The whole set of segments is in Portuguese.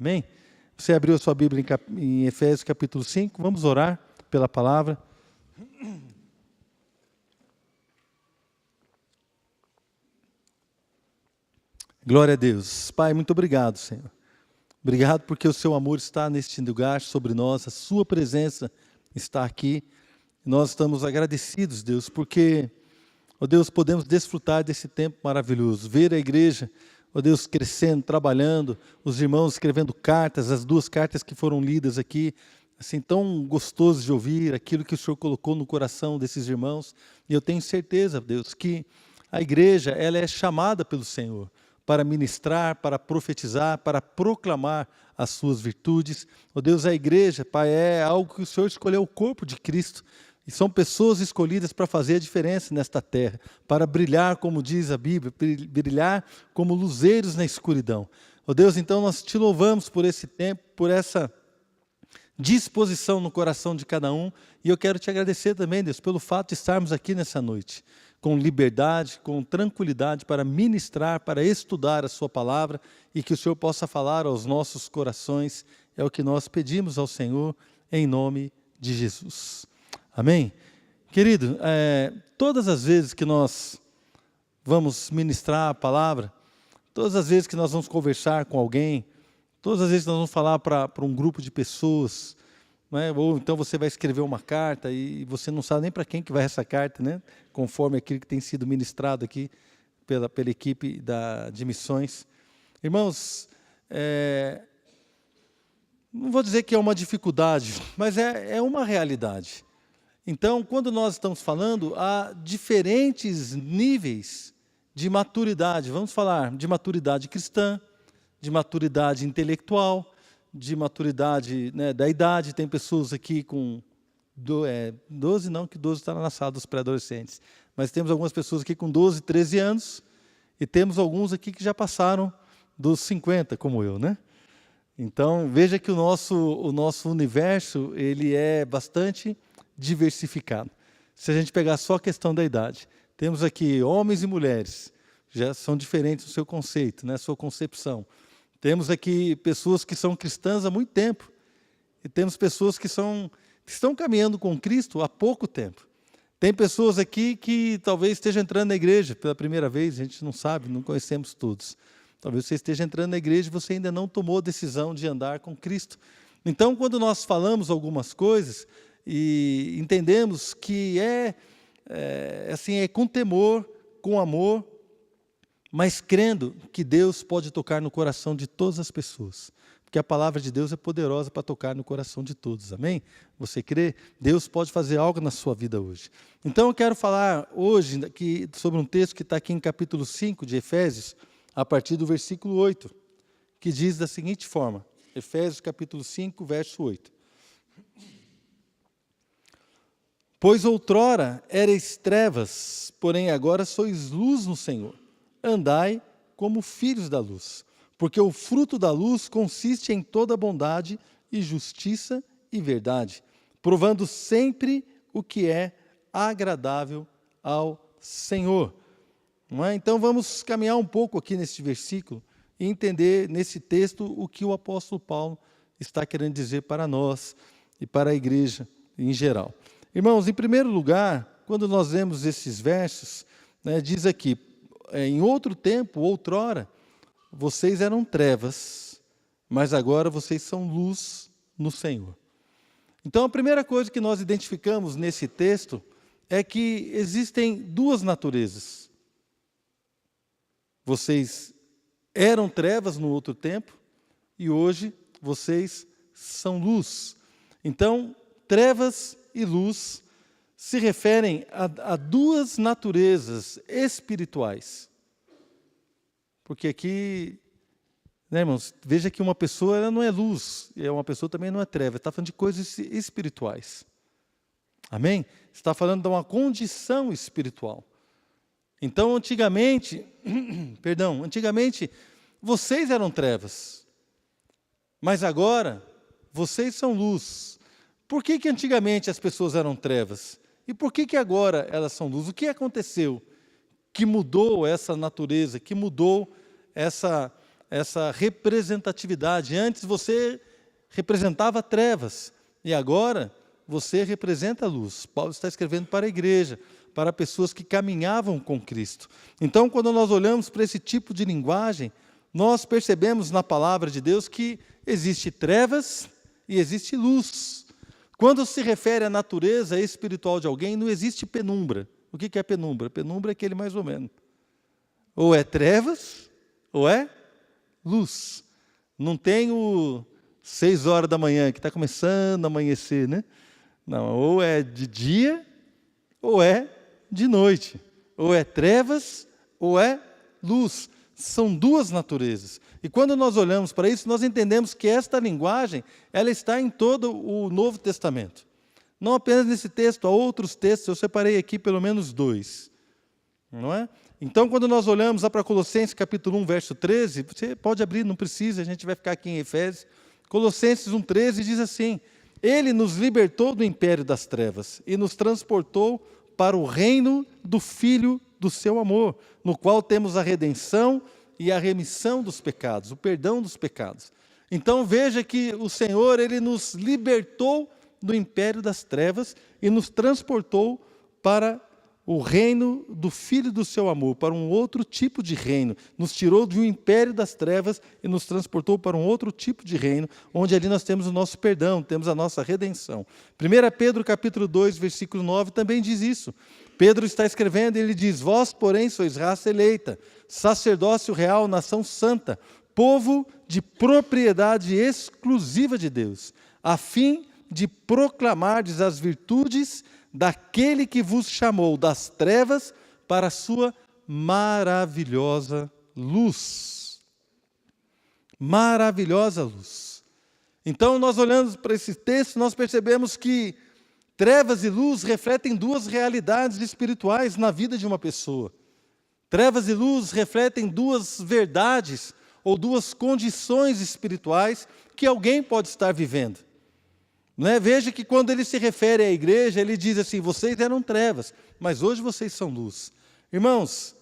Amém? Você abriu a sua Bíblia em Efésios capítulo 5, vamos orar pela palavra. Glória a Deus. Pai, muito obrigado, Senhor. Obrigado porque o seu amor está neste lugar sobre nós, a sua presença está aqui. Nós estamos agradecidos, Deus, porque, ó Deus, podemos desfrutar desse tempo maravilhoso, ver a igreja, ó Deus, crescendo, trabalhando, os irmãos escrevendo cartas, as 2 cartas que foram lidas aqui, assim, tão gostoso de ouvir aquilo que o Senhor colocou no coração desses irmãos. E eu tenho certeza, Deus, que a igreja, ela é chamada pelo Senhor para ministrar, para profetizar, para proclamar as suas virtudes. Ó Deus, a igreja, Pai, é algo que o Senhor escolheu, o corpo de Cristo. E são pessoas escolhidas para fazer a diferença nesta terra, para brilhar, como diz a Bíblia, brilhar como luzeiros na escuridão. Ó Deus, então nós te louvamos por esse tempo, por essa disposição no coração de cada um. E eu quero te agradecer também, Deus, pelo fato de estarmos aqui nessa noite, com liberdade, com tranquilidade para ministrar, para estudar a sua palavra e que o Senhor possa falar aos nossos corações. É o que nós pedimos ao Senhor, em nome de Jesus. Amém? Querido, todas as vezes que nós vamos ministrar a palavra, todas as vezes que nós vamos conversar com alguém, todas as vezes que nós vamos falar para um grupo de pessoas, né? Ou então você vai escrever uma carta e você não sabe nem para quem que vai essa carta, né? Conforme aquilo que tem sido ministrado aqui pela equipe de missões. Irmãos, não vou dizer que é uma dificuldade, mas é uma realidade. Então, quando nós estamos falando, há diferentes níveis de maturidade. Vamos falar de maturidade cristã, de maturidade intelectual, de maturidade, né, da idade. Tem pessoas aqui com 12, não, que 12 está na sala dos pré-adolescentes. Mas temos algumas pessoas aqui com 12, 13 anos, e temos alguns aqui que já passaram dos 50, como eu, né? Então, veja que o nosso universo, ele é bastante diversificado. Se a gente pegar só a questão da idade, temos aqui homens e mulheres, já são diferentes no seu conceito, né, sua concepção. Temos aqui pessoas que são cristãs há muito tempo, e temos pessoas que estão caminhando com Cristo há pouco tempo. Tem pessoas aqui que talvez estejam entrando na igreja pela primeira vez, a gente não sabe, não conhecemos todos. Talvez você esteja entrando na igreja e você ainda não tomou a decisão de andar com Cristo. Então, quando nós falamos algumas coisas e entendemos que é com temor, com amor, mas crendo que Deus pode tocar no coração de todas as pessoas. Porque a palavra de Deus é poderosa para tocar no coração de todos, amém? Você crê? Deus pode fazer algo na sua vida hoje. Então eu quero falar hoje aqui sobre um texto que está aqui em capítulo 5 de Efésios, a partir do versículo 8, que diz da seguinte forma, Efésios capítulo 5, verso 8. Pois outrora erais trevas, porém agora sois luz no Senhor. Andai como filhos da luz, porque o fruto da luz consiste em toda bondade e justiça e verdade, provando sempre o que é agradável ao Senhor. Não é? Então vamos caminhar um pouco aqui nesse versículo e entender nesse texto o que o apóstolo Paulo está querendo dizer para nós e para a igreja em geral. Irmãos, em primeiro lugar, quando nós vemos esses versos, né, diz aqui, em outro tempo, outrora, vocês eram trevas, mas agora vocês são luz no Senhor. Então, a primeira coisa que nós identificamos nesse texto é que existem 2 naturezas. Vocês eram trevas no outro tempo e hoje vocês são luz. Então, trevas e luz se referem a 2 naturezas espirituais. Porque aqui, né, irmãos, veja que uma pessoa ela não é luz, e uma pessoa também não é treva. Está falando de coisas espirituais. Amém? Está falando de uma condição espiritual. Então, antigamente, vocês eram trevas, mas agora vocês são luz. Por que antigamente as pessoas eram trevas? E por que agora elas são luz? O que aconteceu que mudou essa natureza, que mudou essa representatividade. Antes você representava trevas, e agora você representa a luz. Paulo está escrevendo para a igreja, para pessoas que caminhavam com Cristo. Então, quando nós olhamos para esse tipo de linguagem, nós percebemos na palavra de Deus que existe trevas e existe luz. Quando se refere à natureza espiritual de alguém, não existe penumbra. O que é penumbra? Penumbra é aquele mais ou menos. Ou é trevas, ou é luz. Não tem o 6 horas da manhã, que está começando a amanhecer, né? Não, ou é de dia, ou é de noite. Ou é trevas, ou é luz. São duas naturezas. E quando nós olhamos para isso, nós entendemos que esta linguagem, ela está em todo o Novo Testamento. Não apenas nesse texto, há outros textos, eu separei aqui pelo menos 2. Não é? Então, quando nós olhamos lá para Colossenses capítulo 1, verso 13, você pode abrir, não precisa, a gente vai ficar aqui em Efésios. Colossenses 1,13 diz assim: Ele nos libertou do império das trevas e nos transportou para o reino do Filho do seu amor, no qual temos a redenção e a remissão dos pecados, o perdão dos pecados. Então veja que o Senhor, Ele nos libertou do império das trevas e nos transportou para o reino do Filho do seu amor, para um outro tipo de reino. Nos tirou do império das trevas e nos transportou para um outro tipo de reino, onde ali nós temos o nosso perdão, temos a nossa redenção. 1 Pedro capítulo 2, versículo 9 também diz isso. Pedro está escrevendo e ele diz: Vós, porém, sois raça eleita, sacerdócio real, nação santa, povo de propriedade exclusiva de Deus, a fim de proclamardes as virtudes daquele que vos chamou das trevas para a sua maravilhosa luz. Maravilhosa luz. Então, nós olhando para esse texto, nós percebemos que trevas e luz refletem duas realidades espirituais na vida de uma pessoa. Trevas e luz refletem duas verdades ou duas condições espirituais que alguém pode estar vivendo. Veja que quando ele se refere à igreja, ele diz assim: vocês eram trevas, mas hoje vocês são luz. Irmãos,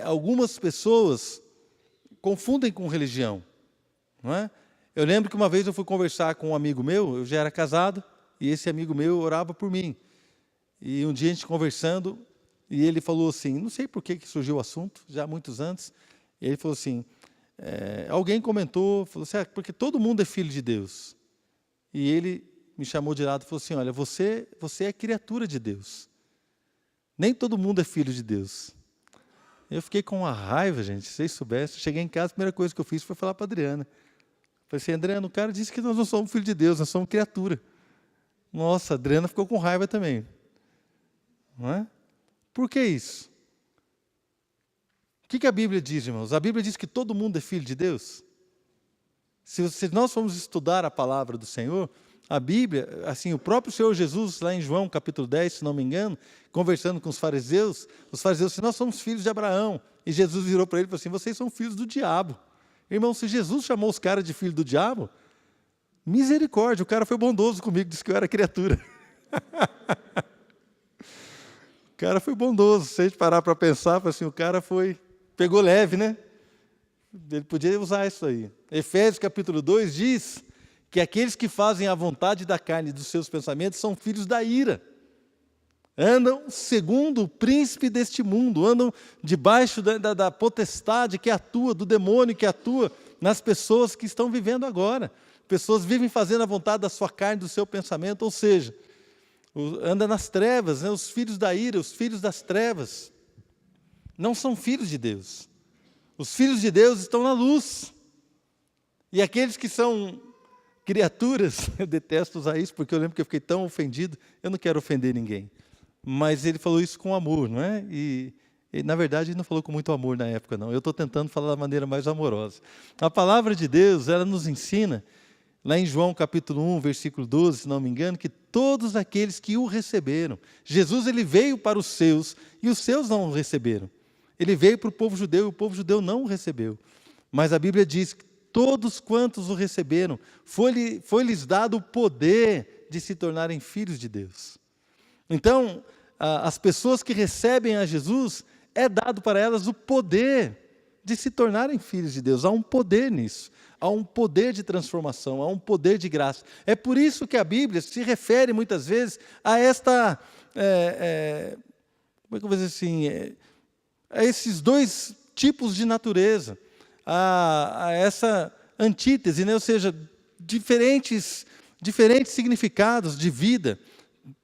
algumas pessoas confundem com religião. Não é? Eu lembro que uma vez eu fui conversar com um amigo meu, eu já era casado, e esse amigo meu orava por mim. E um dia a gente conversando, e ele falou assim, não sei por que surgiu o assunto, já há muitos anos, e ele falou assim, alguém comentou, falou assim, porque todo mundo é filho de Deus. E ele me chamou de lado e falou assim, olha, você é criatura de Deus. Nem todo mundo é filho de Deus. Eu fiquei com uma raiva, gente, se vocês soubessem. Cheguei em casa, a primeira coisa que eu fiz foi falar para a Adriana. Falei assim, Adriana, o cara disse que nós não somos filho de Deus, nós somos criatura. Nossa, a Adriana ficou com raiva também. Não é? Por que isso? O que a Bíblia diz, irmãos? A Bíblia diz que todo mundo é filho de Deus. Se nós formos estudar a palavra do Senhor, a Bíblia, assim, o próprio Senhor Jesus, lá em João capítulo 10, se não me engano, conversando com os fariseus disseram, nós somos filhos de Abraão. E Jesus virou para ele e falou assim, vocês são filhos do diabo. Irmão, se Jesus chamou os caras de filho do diabo, misericórdia, o cara foi bondoso comigo, disse que eu era criatura. O cara foi bondoso, se a gente parar para pensar, assim, o cara pegou leve, né? Ele podia usar isso aí. Efésios capítulo 2 diz que aqueles que fazem a vontade da carne e dos seus pensamentos são filhos da ira. Andam segundo o príncipe deste mundo, andam debaixo da potestade que atua, do demônio que atua nas pessoas que estão vivendo agora. Pessoas vivem fazendo a vontade da sua carne, do seu pensamento, ou seja, anda nas trevas, né? Os filhos da ira, os filhos das trevas, não são filhos de Deus. Os filhos de Deus estão na luz. E aqueles que são criaturas, eu detesto usar isso, porque eu lembro que eu fiquei tão ofendido, eu não quero ofender ninguém. Mas ele falou isso com amor, não é? E na verdade, ele não falou com muito amor na época, não. Eu estou tentando falar da maneira mais amorosa. A palavra de Deus, ela nos ensina, lá em João capítulo 1, versículo 12, se não me engano, que todos aqueles que o receberam, Jesus ele veio para os seus, e os seus não o receberam. Ele veio para o povo judeu, e o povo judeu não o recebeu. Mas a Bíblia diz que todos quantos o receberam, foi-lhes dado o poder de se tornarem filhos de Deus. Então, as pessoas que recebem a Jesus, é dado para elas o poder de se tornarem filhos de Deus. Há um poder nisso, há um poder de transformação, há um poder de graça. É por isso que a Bíblia se refere muitas vezes a esta, como é que eu vou dizer assim, a esses dois tipos de natureza, a essa antítese, né? Ou seja, diferentes significados de vida,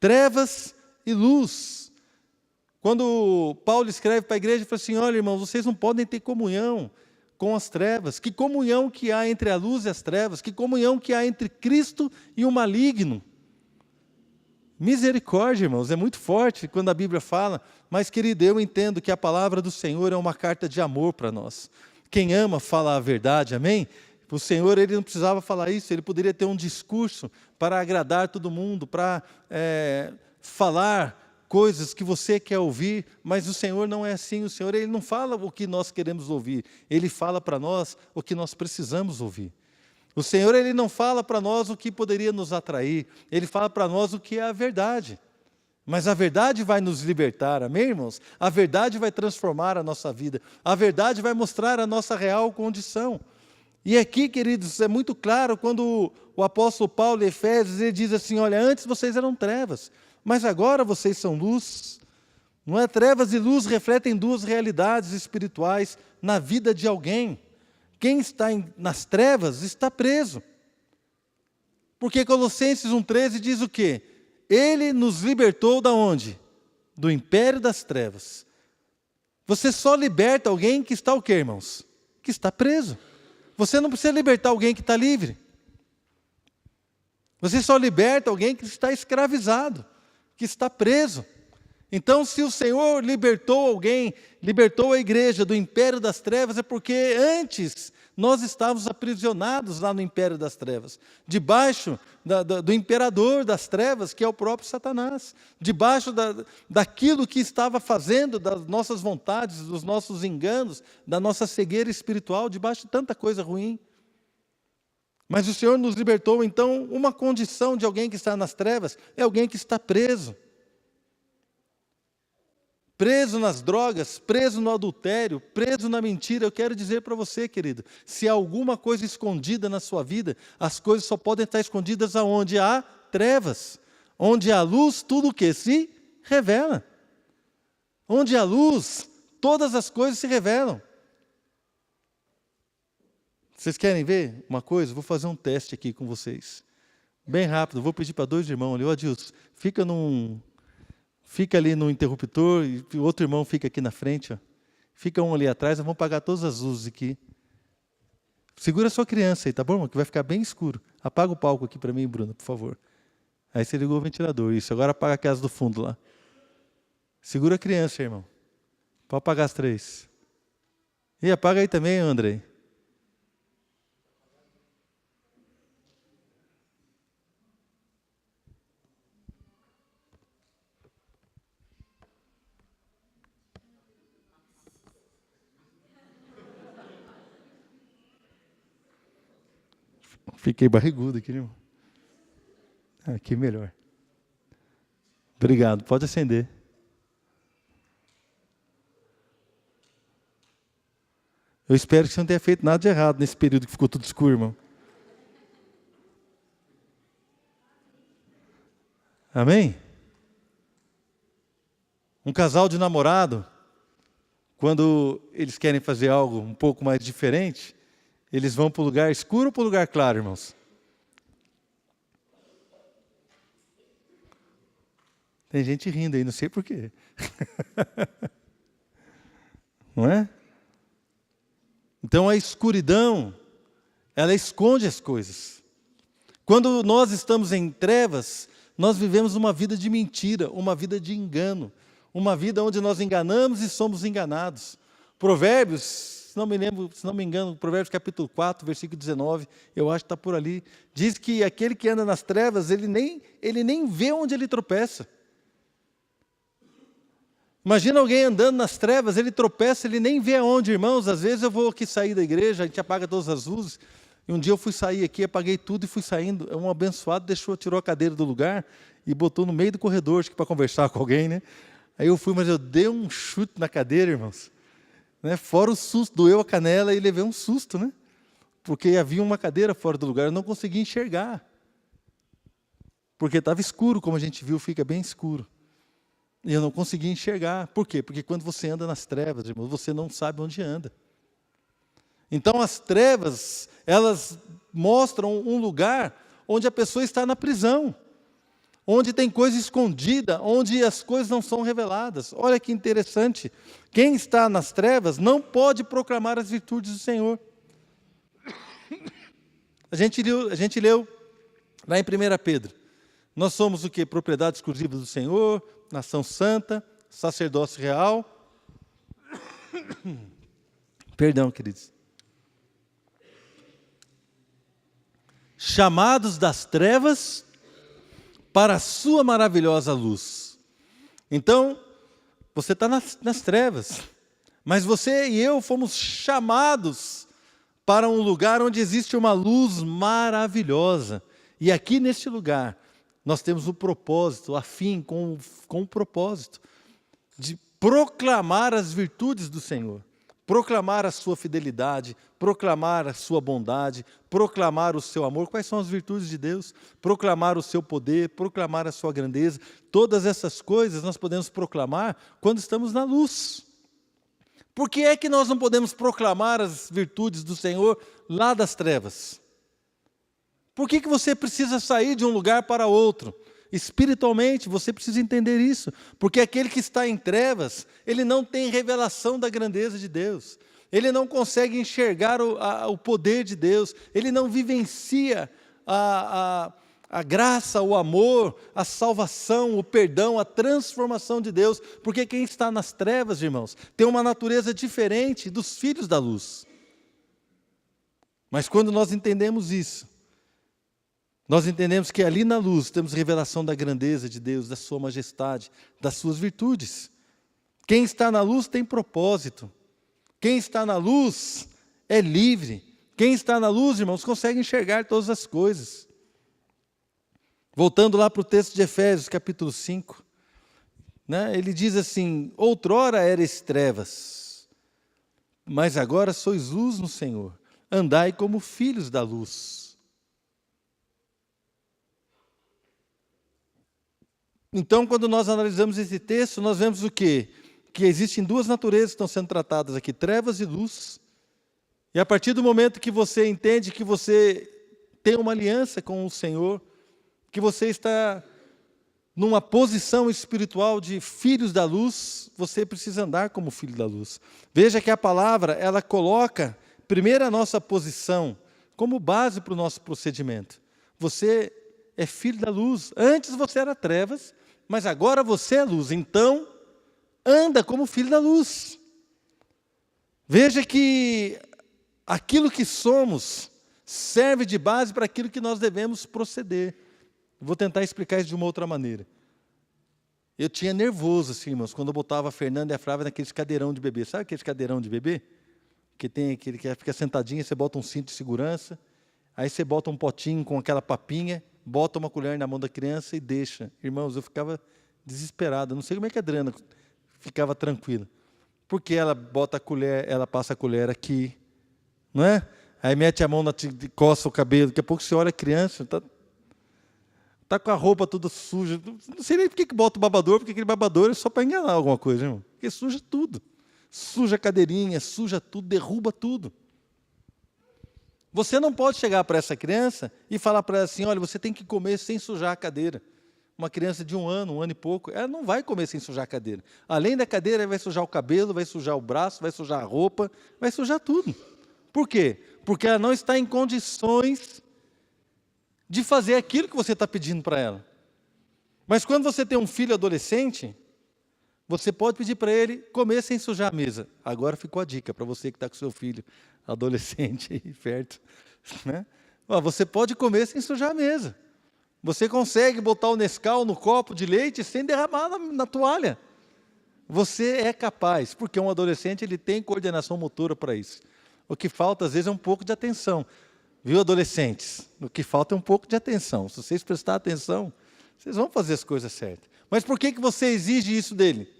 trevas e luz. Quando Paulo escreve para a igreja, ele fala assim: olha, irmãos, vocês não podem ter comunhão com as trevas. Que comunhão que há entre a luz e as trevas? Que comunhão que há entre Cristo e o maligno? Misericórdia, irmãos, é muito forte quando a Bíblia fala, mas, querido, eu entendo que a palavra do Senhor é uma carta de amor para nós. Quem ama fala a verdade, amém? O Senhor, ele não precisava falar isso, ele poderia ter um discurso para agradar todo mundo, para falar coisas que você quer ouvir, mas o Senhor não é assim. O Senhor, ele não fala o que nós queremos ouvir, ele fala para nós o que nós precisamos ouvir. O Senhor, ele não fala para nós o que poderia nos atrair, ele fala para nós o que é a verdade. Mas a verdade vai nos libertar, amém, irmãos? A verdade vai transformar a nossa vida, a verdade vai mostrar a nossa real condição. E aqui, queridos, é muito claro quando o apóstolo Paulo, em Efésios, ele diz assim: olha, antes vocês eram trevas, mas agora vocês são luz. Não é? Trevas e luz refletem duas realidades espirituais na vida de alguém. Quem está nas trevas está preso. Porque Colossenses 1,13 diz o quê? Ele nos libertou da onde? Do império das trevas. Você só liberta alguém que está o quê, irmãos? Que está preso. Você não precisa libertar alguém que está livre. Você só liberta alguém que está escravizado, que está preso. Então, se o Senhor libertou alguém, libertou a igreja do império das trevas, é porque antes nós estávamos aprisionados lá no império das trevas, debaixo do imperador das trevas, que é o próprio Satanás, debaixo daquilo que estava fazendo, das nossas vontades, dos nossos enganos, da nossa cegueira espiritual, debaixo de tanta coisa ruim. Mas o Senhor nos libertou. Então, uma condição de alguém que está nas trevas é alguém que está preso. Preso nas drogas, preso no adultério, preso na mentira. Eu quero dizer para você, querido, se há alguma coisa escondida na sua vida, as coisas só podem estar escondidas aonde há trevas. Onde há luz, tudo o que se revela. Onde há luz, todas as coisas se revelam. Vocês querem ver uma coisa? Vou fazer um teste aqui com vocês. Bem rápido, vou pedir para dois irmãos ali. Ô Adilson, fica ali no interruptor e o outro irmão fica aqui na frente. Ó. Fica um ali atrás, vamos apagar todas as luzes aqui. Segura a sua criança aí, tá bom, irmão? Que vai ficar bem escuro. Apaga o palco aqui para mim, Bruna, por favor. Aí você ligou o ventilador, isso. Agora apaga a casa do fundo lá. Segura a criança, irmão. Pode apagar as três. E apaga aí também, Andrei. Fiquei barrigudo aqui, irmão. Aqui melhor. Obrigado, pode acender. Eu espero que você não tenha feito nada de errado nesse período que ficou tudo escuro, irmão. Amém? Um casal de namorado, quando eles querem fazer algo um pouco mais diferente, eles vão para o lugar escuro ou para o lugar claro, irmãos? Tem gente rindo aí, não sei porquê. Não é? Então a escuridão, ela esconde as coisas. Quando nós estamos em trevas, nós vivemos uma vida de mentira, uma vida de engano, uma vida onde nós enganamos e somos enganados. Provérbios, se não me engano, Provérbios capítulo 4, versículo 19, eu acho que está por ali, diz que aquele que anda nas trevas, ele nem vê onde ele tropeça. Imagina alguém andando nas trevas, ele tropeça, ele nem vê aonde, irmãos. Às vezes eu vou aqui sair da igreja, a gente apaga todas as luzes, e um dia eu fui sair aqui, apaguei tudo e fui saindo. Um abençoado tirou a cadeira do lugar e botou no meio do corredor, acho que para conversar com alguém, né? Aí eu fui, mas eu dei um chute na cadeira, irmãos. né? Fora o susto, doeu a canela e levei um susto, né? Porque havia uma cadeira fora do lugar, eu não conseguia enxergar. Porque estava escuro, como a gente viu, fica bem escuro. E eu não conseguia enxergar. Por quê? Porque quando você anda nas trevas, irmão, você não sabe onde anda. Então as trevas, elas mostram um lugar onde a pessoa está na prisão, onde tem coisa escondida, onde as coisas não são reveladas. Olha que interessante. Quem está nas trevas não pode proclamar as virtudes do Senhor. A gente leu lá em 1 Pedro. Nós somos o quê? Propriedade exclusiva do Senhor, nação santa, sacerdócio real. Perdão, queridos. Chamados das trevas para a sua maravilhosa luz. Então, você está nas trevas, mas você e eu fomos chamados para um lugar onde existe uma luz maravilhosa. E aqui neste lugar, nós temos um propósito, afim com o propósito de proclamar as virtudes do Senhor, proclamar a sua fidelidade, proclamar a sua bondade, proclamar o seu amor. Quais são as virtudes de Deus? Proclamar o seu poder, proclamar a sua grandeza. Todas essas coisas nós podemos proclamar quando estamos na luz. Por que é que nós não podemos proclamar as virtudes do Senhor lá das trevas? Por que você precisa sair de um lugar para outro? Espiritualmente, você precisa entender isso. Porque aquele que está em trevas, ele não tem revelação da grandeza de Deus. Ele não consegue enxergar o poder de Deus. Ele não vivencia a graça, o amor, a salvação, o perdão, a transformação de Deus. Porque quem está nas trevas, irmãos, tem uma natureza diferente dos filhos da luz. Mas quando nós entendemos isso, nós entendemos que ali na luz temos revelação da grandeza de Deus, da sua majestade, das suas virtudes. Quem está na luz tem propósito. Quem está na luz é livre. Quem está na luz, irmãos, consegue enxergar todas as coisas. Voltando lá para o texto de Efésios, capítulo 5, né, ele diz assim: outrora erais trevas, mas agora sois luz no Senhor. Andai como filhos da luz. Então, quando nós analisamos esse texto, nós vemos o quê? Que existem duas naturezas que estão sendo tratadas aqui, trevas e luz. E a partir do momento que você entende que você tem uma aliança com o Senhor, que você está numa posição espiritual de filhos da luz, você precisa andar como filho da luz. Veja que a palavra, ela coloca primeiro a nossa posição como base para o nosso procedimento. Você é filho da luz. Antes você era trevas, mas agora você é luz. Então, anda como filho da luz. Veja que aquilo que somos serve de base para aquilo que nós devemos proceder. Vou tentar explicar isso de uma outra maneira. Eu tinha nervoso, assim, irmãos, quando eu botava a Fernanda e a Flávia naqueles cadeirão de bebê. Sabe aqueles cadeirão de bebê? Que tem aquele que fica sentadinho, você bota um cinto de segurança, aí você bota um potinho com aquela papinha, bota uma colher na mão da criança e deixa. Irmãos, eu ficava desesperado. Não sei como é que a Adriana ficava tranquila. Porque ela bota a colher, ela passa a colher aqui, não é? Aí mete a mão, coça o cabelo, daqui a pouco você olha a criança, está com a roupa toda suja. Não sei nem por que bota o babador, porque aquele babador é só para enganar alguma coisa, irmão. Porque suja tudo. Suja a cadeirinha, suja tudo, derruba tudo. Você não pode chegar para essa criança e falar para ela assim: olha, você tem que comer sem sujar a cadeira. Uma criança de 1 ano e pouco, ela não vai comer sem sujar a cadeira. Além da cadeira, vai sujar o cabelo, vai sujar o braço, vai sujar a roupa, vai sujar tudo. Por quê? Porque ela não está em condições de fazer aquilo que você está pedindo para ela. Mas quando você tem um filho adolescente, você pode pedir para ele comer sem sujar a mesa. Agora ficou a dica para você que está com seu filho adolescente aí perto, né? Você pode comer sem sujar a mesa. Você consegue botar o Nescau no copo de leite sem derramar na toalha. Você é capaz, porque um adolescente ele tem coordenação motora para isso. O que falta, às vezes, é um pouco de atenção. Viu, adolescentes? O que falta é um pouco de atenção. Se vocês prestarem atenção, vocês vão fazer as coisas certas. Mas por que você exige isso dele?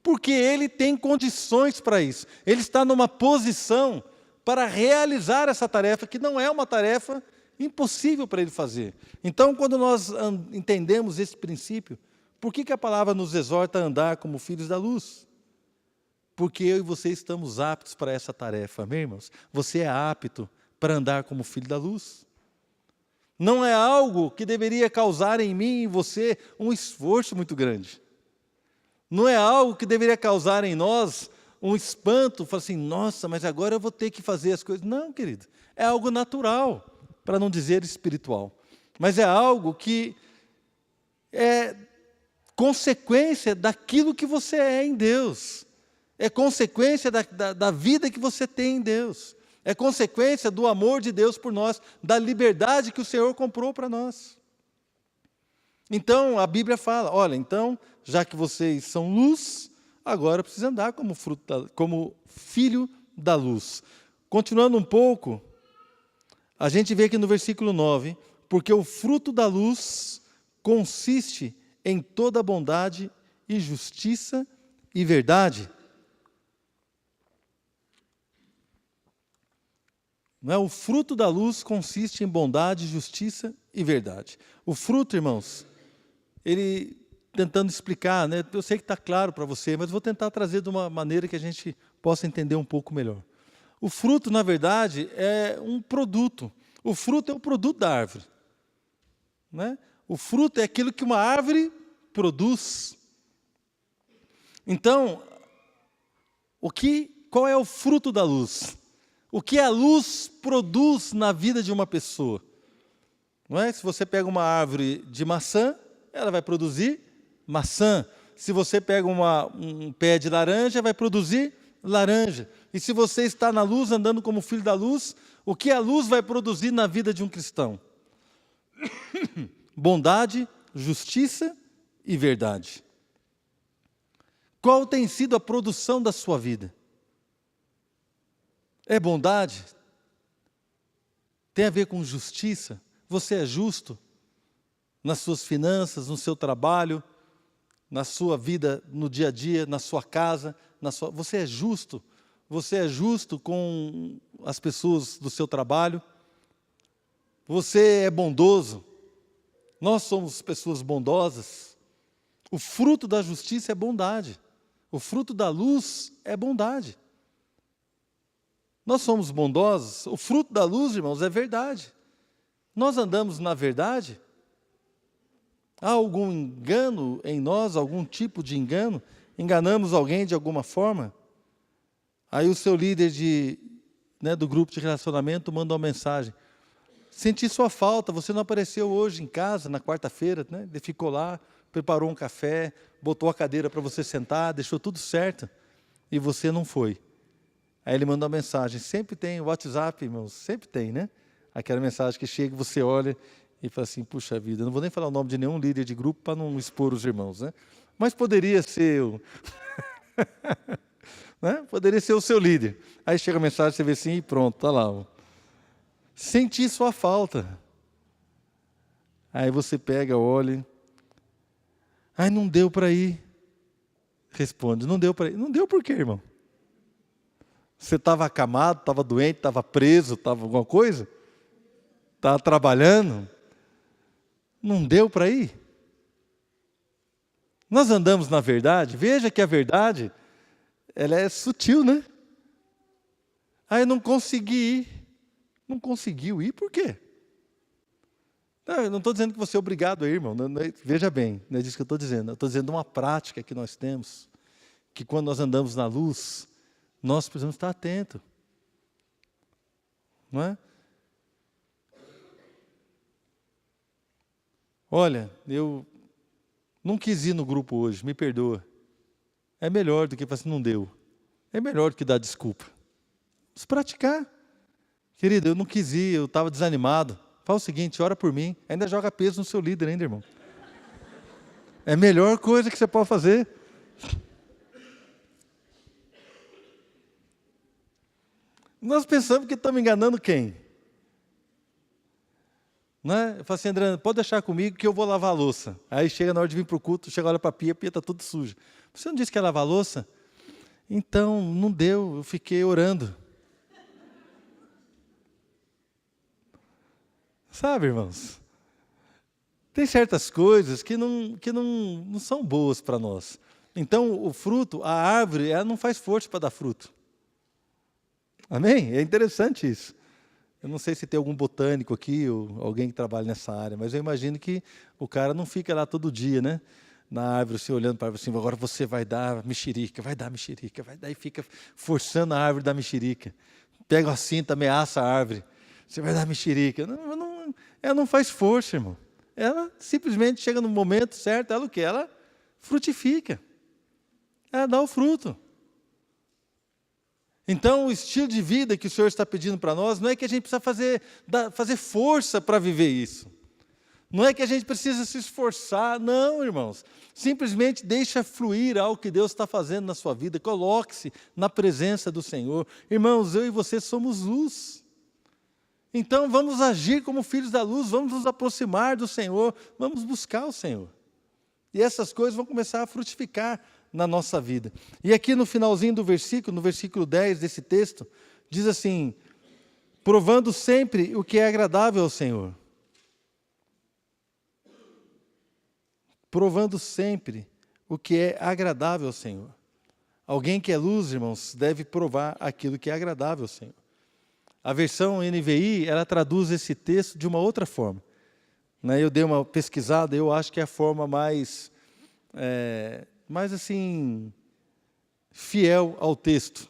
Porque ele tem condições para isso. Ele está numa posição para realizar essa tarefa, que não é uma tarefa impossível para ele fazer. Então, quando nós entendemos esse princípio, por que a palavra nos exorta a andar como filhos da luz? Porque eu e você estamos aptos para essa tarefa, amém, irmãos? Você é apto para andar como filho da luz. Não é algo que deveria causar em mim e em você um esforço muito grande. Não é algo que deveria causar em nós um espanto, falar assim, nossa, mas agora eu vou ter que fazer as coisas. Não, querido, é algo natural, para não dizer espiritual. Mas é algo que é consequência daquilo que você é em Deus. É consequência da vida que você tem em Deus. É consequência do amor de Deus por nós, da liberdade que o Senhor comprou para nós. Então, a Bíblia fala, olha, então, já que vocês são luz, agora precisa andar como filho da luz. Continuando um pouco, a gente vê aqui no versículo 9, porque o fruto da luz consiste em toda bondade e justiça e verdade. Não é? O fruto da luz consiste em bondade, justiça e verdade. O fruto, irmãos, ele tentando explicar, né? Eu sei que está claro para você, mas vou tentar trazer de uma maneira que a gente possa entender um pouco melhor. O fruto, na verdade, é um produto. O fruto é o produto da árvore. Né? O fruto é aquilo que uma árvore produz. Então, qual é o fruto da luz? O que a luz produz na vida de uma pessoa? Não é? Se você pega uma árvore de maçã, ela vai produzir maçã. Se você pega um pé de laranja, vai produzir laranja. E se você está na luz, andando como filho da luz, o que a luz vai produzir na vida de um cristão? Bondade, justiça e verdade. Qual tem sido a produção da sua vida? É bondade? Tem a ver com justiça? Você é justo nas suas finanças, no seu trabalho, na sua vida, no dia a dia, na sua casa? Você é justo? Você é justo com as pessoas do seu trabalho? Você é bondoso? Nós somos pessoas bondosas. O fruto da justiça é bondade. O fruto da luz é bondade. Nós somos bondosos. O fruto da luz, irmãos, é verdade. Nós andamos na verdade. Há algum engano em nós, algum tipo de engano? Enganamos alguém de alguma forma? Aí o seu líder do grupo de relacionamento manda uma mensagem. Senti sua falta, você não apareceu hoje em casa, na quarta-feira, né? Ele ficou lá, preparou um café, botou a cadeira para você sentar, deixou tudo certo, e você não foi. Aí ele manda uma mensagem, sempre tem, o WhatsApp, irmãos, sempre tem, né? Aquela mensagem que chega, você olha e fala assim, puxa vida, eu não vou nem falar o nome de nenhum líder de grupo para não expor os irmãos, né? Mas poderia ser né? Poderia ser o seu líder. Aí chega a mensagem, você vê assim e pronto, está lá. Senti sua falta. Aí você pega, olha. Ai, não deu para ir. Responde, não deu para ir. Não deu por quê, irmão? Você estava acamado, estava doente, estava preso, estava alguma coisa? Estava trabalhando? Não deu para ir? Nós andamos na verdade. Veja que a verdade, ela é sutil, né? Aí eu não consegui ir. Não conseguiu ir, por quê? Não, eu não estou dizendo que você é obrigado a ir, irmão. Veja bem, não é disso que eu estou dizendo. Eu estou dizendo uma prática que nós temos, que quando nós andamos na luz, nós precisamos estar atentos. Não é? Olha, eu não quis ir no grupo hoje, me perdoa. É melhor do que falar assim, não deu. É melhor do que dar desculpa. Vamos praticar. Querido, eu não quis ir, eu estava desanimado. Fala o seguinte, ora por mim. Ainda joga peso no seu líder ainda, irmão. É a melhor coisa que você pode fazer. Nós pensamos que estamos enganando quem? Não é? Eu falo assim, André, pode deixar comigo que eu vou lavar a louça. Aí chega na hora de vir para o culto, chega, olha para a pia está tudo suja. Você não disse que ia lavar a louça? Então, não deu, eu fiquei orando. Sabe, irmãos? Tem certas coisas que não são boas para nós. Então, o fruto, a árvore, ela não faz força para dar fruto. Amém? É interessante isso. Eu não sei se tem algum botânico aqui, ou alguém que trabalha nessa área, mas eu imagino que o cara não fica lá todo dia, né? Na árvore, assim, olhando para a árvore, assim, agora você vai dar mexerica, vai dar mexerica, vai dar, e fica forçando a árvore da mexerica. Pega a cinta, ameaça a árvore. Você vai dar mexerica. Ela não faz força, irmão. Ela simplesmente chega no momento certo, ela o quê? Ela frutifica. Ela dá o fruto. Então, o estilo de vida que o Senhor está pedindo para nós, não é que a gente precisa fazer força para viver isso. Não é que a gente precisa se esforçar, não, irmãos. Simplesmente deixa fluir algo que Deus está fazendo na sua vida. Coloque-se na presença do Senhor. Irmãos, eu e você somos luz. Então, vamos agir como filhos da luz, vamos nos aproximar do Senhor, vamos buscar o Senhor. E essas coisas vão começar a frutificar na nossa vida. E aqui no finalzinho do versículo, no versículo 10 desse texto, diz assim, provando sempre o que é agradável ao Senhor. Provando sempre o que é agradável ao Senhor. Alguém que é luz, irmãos, deve provar aquilo que é agradável ao Senhor. A versão NVI, ela traduz esse texto de uma outra forma. Eu dei uma pesquisada, eu acho que é a forma mais assim, fiel ao texto.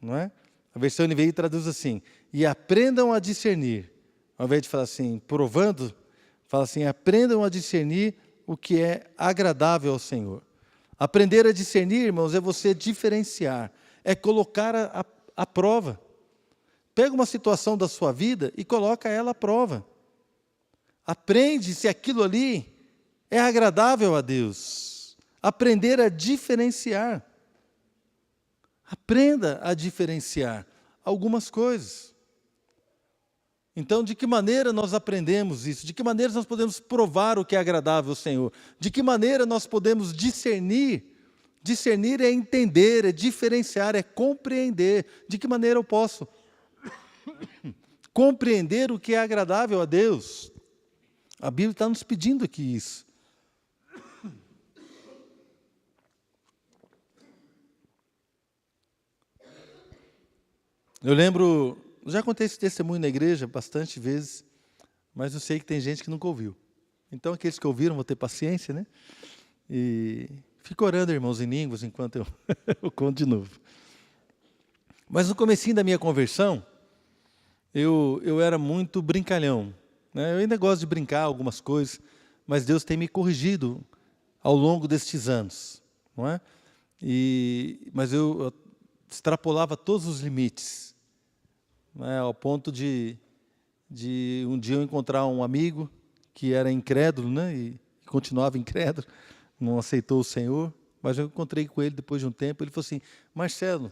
Não é? A versão NVI traduz assim, e aprendam a discernir. Ao invés de falar assim, provando, fala assim, aprendam a discernir o que é agradável ao Senhor. Aprender a discernir, irmãos, é você diferenciar, é colocar a prova. Pega uma situação da sua vida e coloca ela à prova. Aprende se aquilo ali é agradável a Deus. Aprender a diferenciar. Aprenda a diferenciar algumas coisas. Então, de que maneira nós aprendemos isso? De que maneira nós podemos provar o que é agradável ao Senhor? De que maneira nós podemos discernir? Discernir é entender, é diferenciar, é compreender. De que maneira eu posso compreender o que é agradável a Deus? A Bíblia está nos pedindo aqui isso. Eu lembro, já contei esse testemunho na igreja bastante vezes, mas eu sei que tem gente que nunca ouviu. Então, aqueles que ouviram vão ter paciência, né? E fico orando, irmãos, em línguas, enquanto eu conto de novo. Mas no comecinho da minha conversão, eu era muito brincalhão. Eu ainda gosto de brincar algumas coisas, mas Deus tem me corrigido ao longo destes anos. Não é? Mas eu extrapolava todos os limites. Ao ponto de um dia eu encontrar um amigo que era incrédulo, e continuava incrédulo, não aceitou o Senhor, mas eu encontrei com ele depois de um tempo, ele falou assim, Marcelo,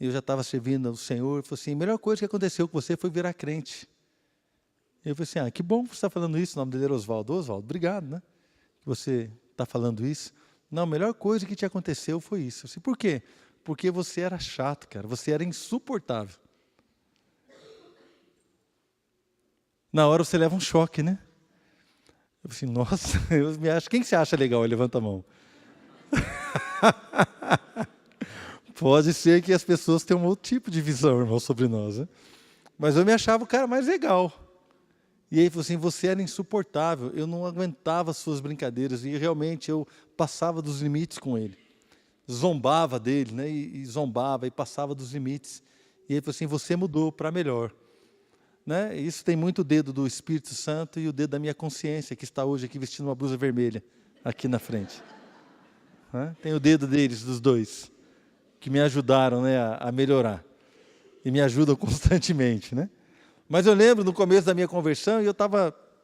eu já estava servindo ao Senhor, ele falou assim, a melhor coisa que aconteceu com você foi virar crente. Eu falei assim, que bom que você está falando isso, o nome dele era Oswaldo. Oswaldo, obrigado, que você está falando isso. Não, a melhor coisa que te aconteceu foi isso. Eu disse, por quê? Porque você era chato, cara, você era insuportável. Na hora você leva um choque, né? Eu falei assim, nossa, eu me acho, quem que você acha legal? Levanta a mão. Pode ser que as pessoas tenham um outro tipo de visão, irmão, sobre nós, né? Mas eu me achava o cara mais legal. E ele falou assim, você era insuportável, eu não aguentava as suas brincadeiras, e realmente eu passava dos limites com ele. Zombava dele, e zombava, e passava dos limites. E ele falou assim, você mudou para melhor. Isso tem muito o dedo do Espírito Santo e o dedo da minha consciência, que está hoje aqui vestindo uma blusa vermelha, aqui na frente. Tem o dedo deles, dos dois, que me ajudaram a melhorar. E me ajudam constantemente. Mas eu lembro, no começo da minha conversão,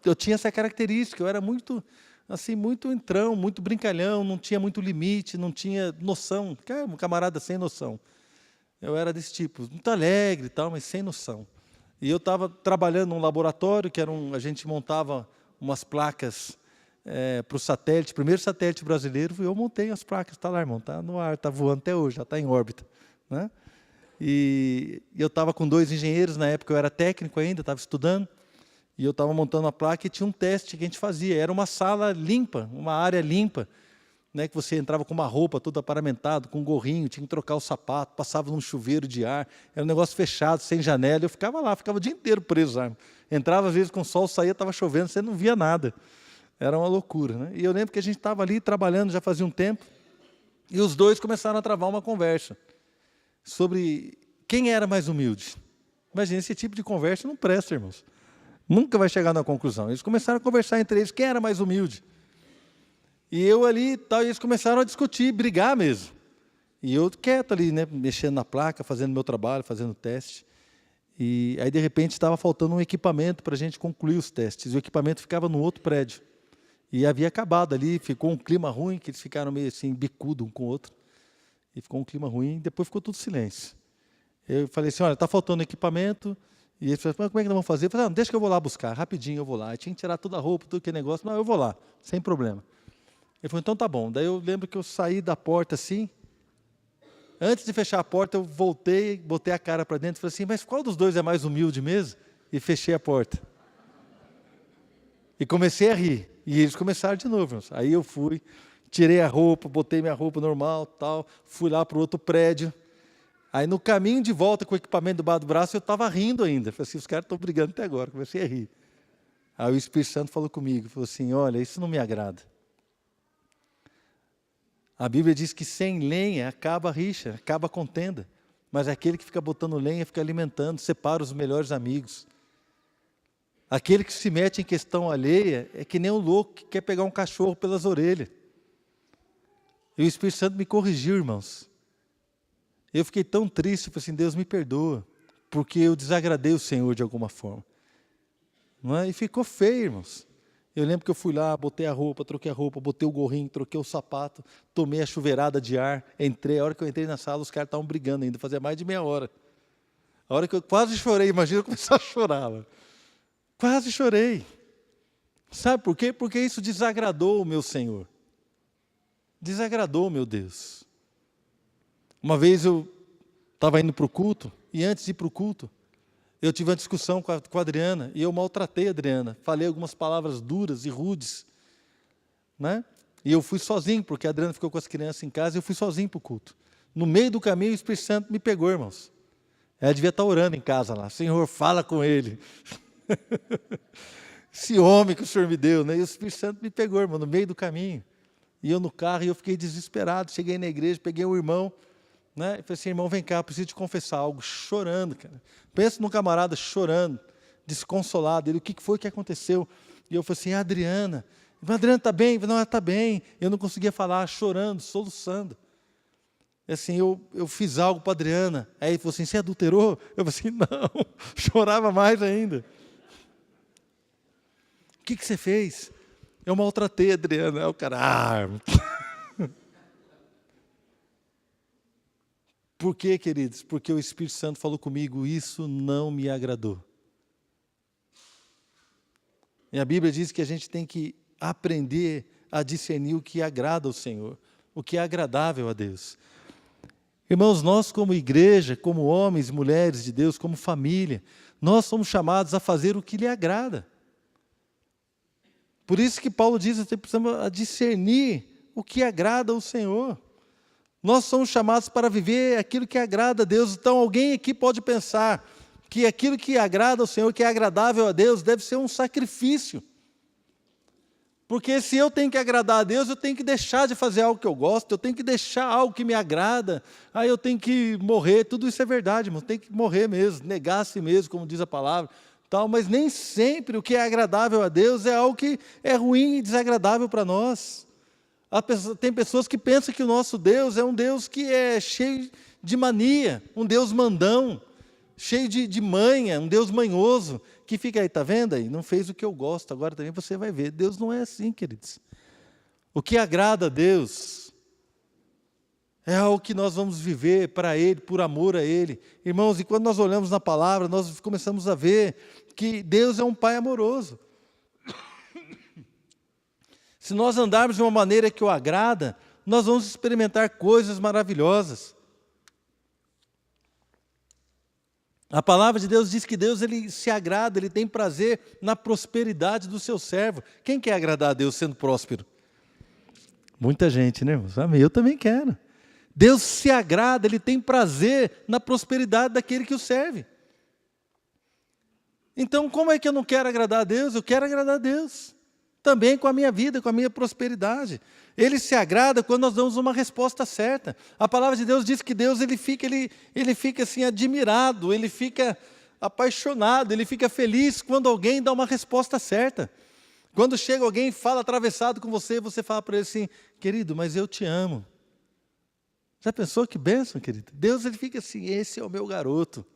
eu tinha essa característica, eu era muito entrão, muito brincalhão, não tinha muito limite, não tinha noção, um camarada sem noção. Eu era desse tipo, muito alegre e tal, mas sem noção. E eu estava trabalhando num laboratório, a gente montava umas placas para o satélite, primeiro satélite brasileiro, eu montei as placas, está lá, irmão, está no ar, está voando até hoje, já está em órbita, né? E eu estava com 2 engenheiros, na época eu era técnico ainda, estava estudando, e eu estava montando a placa e tinha um teste que a gente fazia, era uma sala limpa, uma área limpa, né, que você entrava com uma roupa toda aparamentado, com um gorrinho, tinha que trocar o sapato, passava num chuveiro de ar, era um negócio fechado, sem janela, eu ficava lá, ficava o dia inteiro preso, sabe? Entrava às vezes com o sol, saía, estava chovendo, você não via nada, era uma loucura, né? E eu lembro que a gente estava ali trabalhando, já fazia um tempo, e os 2 começaram a travar uma conversa sobre quem era mais humilde. Imagina, esse tipo de conversa não presta, irmãos. Nunca vai chegar na conclusão. Eles começaram a conversar entre eles, quem era mais humilde. E eu ali, tal, e eles começaram a discutir, brigar mesmo. E eu quieto ali, né, mexendo na placa, fazendo meu trabalho, fazendo teste. E aí, de repente, estava faltando um equipamento para a gente concluir os testes. O equipamento ficava no outro prédio. E havia acabado ali, ficou um clima ruim, que eles ficaram meio assim, bicudo um com o outro. E ficou um clima ruim, e depois ficou tudo silêncio. Eu falei assim, olha, está faltando equipamento. E eles falaram, como é que nós vamos fazer? Eu falei, não, deixa que eu vou lá buscar, rapidinho eu vou lá. Eu tinha que tirar toda a roupa, tudo que é negócio. Não, eu vou lá, sem problema. Ele falou, então tá bom. Daí eu lembro que eu saí da porta assim, antes de fechar a porta, eu voltei, botei a cara para dentro e falei assim, mas qual dos 2 é mais humilde mesmo? E fechei a porta. E comecei a rir. E eles começaram de novo. Aí eu fui, tirei a roupa, botei minha roupa normal, tal, fui lá para o outro prédio. Aí no caminho de volta com o equipamento debaixo do braço, eu estava rindo ainda. Falei assim, os caras estão brigando até agora. Comecei a rir. Aí o Espírito Santo falou comigo, falou assim, olha, isso não me agrada. A Bíblia diz que sem lenha acaba a rixa, acaba a contenda. Mas aquele que fica botando lenha, fica alimentando, separa os melhores amigos. Aquele que se mete em questão alheia é que nem um louco que quer pegar um cachorro pelas orelhas. E o Espírito Santo me corrigiu, irmãos. Eu fiquei tão triste, falei assim, Deus me perdoa, porque eu desagradei o Senhor de alguma forma. Não é? E ficou feio, irmãos. Eu lembro que eu fui lá, botei a roupa, troquei a roupa, botei o gorrinho, troquei o sapato, tomei a chuveirada de ar, entrei. A hora que eu entrei na sala, os caras estavam brigando ainda, fazia mais de meia hora. A hora que eu quase chorei, imagina eu começar a chorar. Quase chorei. Sabe por quê? Porque isso desagradou o meu Senhor. Desagradou, meu Deus. Uma vez eu estava indo para o culto, e antes de ir para o culto, eu tive uma discussão com a Adriana, e eu maltratei a Adriana. Falei algumas palavras duras e rudes, né? E eu fui sozinho, porque a Adriana ficou com as crianças em casa, e eu fui sozinho para o culto. No meio do caminho, o Espírito Santo me pegou, irmãos. Ela devia estar orando em casa lá. Senhor, fala com ele. Esse homem que o Senhor me deu, né? E o Espírito Santo me pegou, irmão, no meio do caminho. E eu no carro, e eu fiquei desesperado. Cheguei na igreja, peguei um irmão, né? E falei assim, irmão, vem cá, eu preciso te confessar algo. Chorando, cara. Pensa num camarada chorando, desconsolado. Ele, o que foi que aconteceu? E eu falei assim, Adriana está bem? Não, ela está bem. Eu não conseguia falar, chorando, soluçando. E assim, eu fiz algo para a Adriana. Aí ele falou assim, você adulterou? Eu falei assim, não. Chorava mais ainda. O que você fez? Eu maltratei a Adriana. Aí o cara, Por quê, queridos? Porque o Espírito Santo falou comigo, isso não me agradou. E a Bíblia diz que a gente tem que aprender a discernir o que agrada ao Senhor, o que é agradável a Deus. Irmãos, nós como igreja, como homens e mulheres de Deus, como família, nós somos chamados a fazer o que lhe agrada. Por isso que Paulo diz que precisamos discernir o que agrada ao Senhor. Nós somos chamados para viver aquilo que agrada a Deus. Então alguém aqui pode pensar que aquilo que agrada ao Senhor, que é agradável a Deus, deve ser um sacrifício. Porque se eu tenho que agradar a Deus, eu tenho que deixar de fazer algo que eu gosto, eu tenho que deixar algo que me agrada, aí eu tenho que morrer. Tudo isso é verdade, irmão, tem que morrer mesmo, negar a si mesmo, como diz a palavra. Tal, mas nem sempre o que é agradável a Deus é algo que é ruim e desagradável para nós. Tem pessoas que pensam que o nosso Deus é um Deus que é cheio de mania, um Deus mandão, cheio de manha, um Deus manhoso, que fica aí, está vendo aí? Não fez o que eu gosto, agora também você vai ver. Deus não é assim, queridos. O que agrada a Deus É algo que nós vamos viver para Ele, por amor a Ele. Irmãos, e quando nós olhamos na palavra, nós começamos a ver que Deus é um Pai amoroso. Se nós andarmos de uma maneira que o agrada, nós vamos experimentar coisas maravilhosas. A palavra de Deus diz que Deus ele se agrada, Ele tem prazer na prosperidade do seu servo. Quem quer agradar a Deus sendo próspero? Muita gente, né, irmãos? Eu também quero. Deus se agrada, Ele tem prazer na prosperidade daquele que o serve. Então, como é que eu não quero agradar a Deus? Eu quero agradar a Deus. Também com a minha vida, com a minha prosperidade. Ele se agrada quando nós damos uma resposta certa. A palavra de Deus diz que Deus ele fica assim admirado, Ele fica apaixonado, Ele fica feliz quando alguém dá uma resposta certa. Quando chega alguém e fala atravessado com você, você fala para ele assim, querido, mas eu te amo. Já pensou que bênção, querido? Deus ele fica assim, esse é o meu garoto.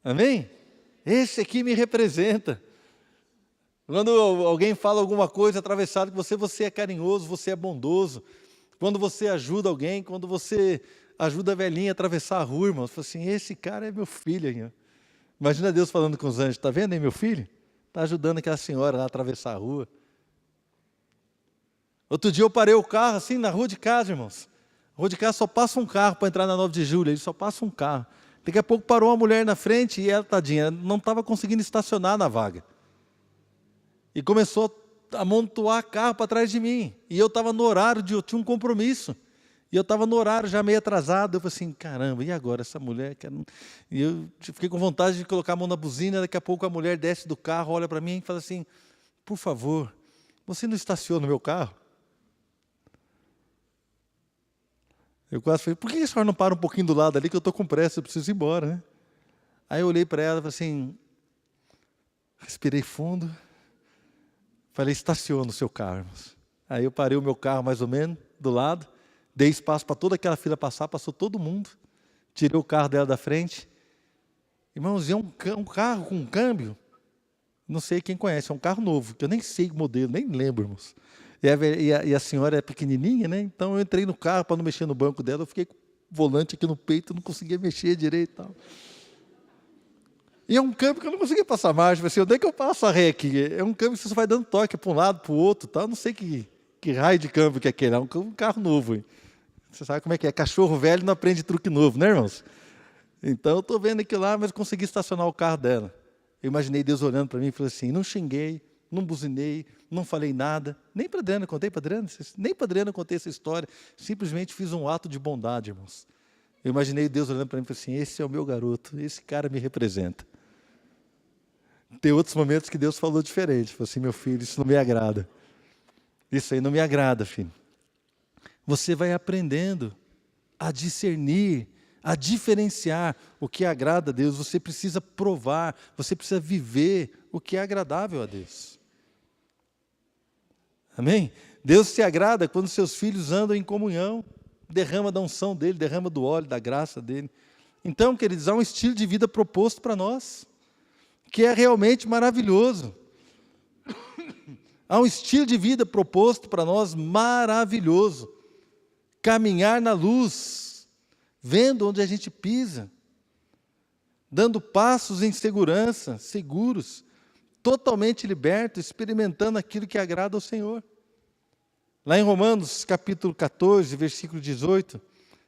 Amém? Esse aqui me representa. Quando alguém fala alguma coisa atravessada com você, você é carinhoso, você é bondoso. Quando você ajuda alguém, quando você ajuda a velhinha a atravessar a rua, irmão, você fala assim, esse cara é meu filho. Hein? Imagina Deus falando com os anjos, está vendo aí meu filho? Está ajudando aquela senhora lá a atravessar a rua. Outro dia eu parei o carro assim na rua de casa, irmãos. Na rua de casa só passa um carro para entrar na 9 de julho, ele só passa um carro. Daqui a pouco parou uma mulher na frente e ela, tadinha, não estava conseguindo estacionar na vaga. E começou a amontoar carro para trás de mim. E eu estava no horário, eu tinha um compromisso. E eu estava no horário já meio atrasado. Eu falei assim, caramba, e agora essa mulher? E eu fiquei com vontade de colocar a mão na buzina. Daqui a pouco a mulher desce do carro, olha para mim e fala assim, por favor, você não estaciona o meu carro? Eu quase falei, por que a senhora não para um pouquinho do lado ali que eu estou com pressa, eu preciso ir embora, né? Aí eu olhei para ela e falei assim, respirei fundo, falei, estaciona o seu carro, irmãos. Aí eu parei o meu carro mais ou menos do lado, dei espaço para toda aquela fila passar, passou todo mundo, tirei o carro dela da frente. Irmãos, é um carro com um câmbio, não sei quem conhece, é um carro novo, que eu nem sei o modelo, nem lembro, irmãos. E a senhora é pequenininha, né? Então eu entrei no carro para não mexer no banco dela, eu fiquei com o volante aqui no peito, não conseguia mexer direito e tal. E é um câmbio que eu não conseguia passar marcha, falei assim, onde é que eu passo a ré aqui? É um câmbio que você só vai dando toque para um lado, para o outro, tal. Não sei que raio de câmbio que é aquele, é um carro novo. Hein? Você sabe como é que é, cachorro velho não aprende truque novo, né, irmãos? Então eu estou vendo aquilo lá, mas consegui estacionar o carro dela. Eu imaginei Deus olhando para mim e falou assim, não xinguei, não buzinei, não falei nada, nem para a Adriana, contei para a Adriana? Nem para a Adriana contei essa história, simplesmente fiz um ato de bondade, irmãos. Eu imaginei Deus olhando para mim e falou assim, esse é o meu garoto, esse cara me representa. Tem outros momentos que Deus falou diferente, falou assim, meu filho, isso não me agrada. Isso aí não me agrada, filho. Você vai aprendendo a discernir, a diferenciar o que agrada a Deus. Você precisa provar, você precisa viver o que é agradável a Deus. Amém? Deus se agrada quando seus filhos andam em comunhão, derrama da unção dEle, derrama do óleo, da graça dEle. Então, queridos, há um estilo de vida proposto para nós, que é realmente maravilhoso. Há um estilo de vida proposto para nós maravilhoso. Caminhar na luz, vendo onde a gente pisa, dando passos em segurança, seguros, totalmente liberto, experimentando aquilo que agrada ao Senhor. Lá em Romanos, capítulo 14, versículo 18,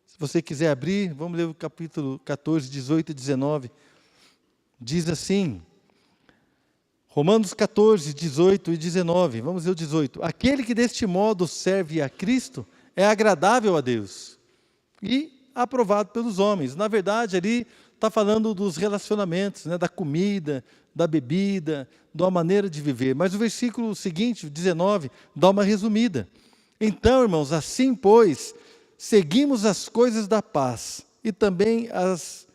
se você quiser abrir, vamos ler o capítulo 14, 18 e 19. Diz assim, Romanos 14, 18 e 19, vamos ler o 18. Aquele que deste modo serve a Cristo é agradável a Deus e aprovado pelos homens. Na verdade, ali está falando dos relacionamentos, né, da comida, da bebida, de uma maneira de viver. Mas o versículo seguinte, 19, dá uma resumida. Então, irmãos, assim, pois, seguimos as coisas da paz e também as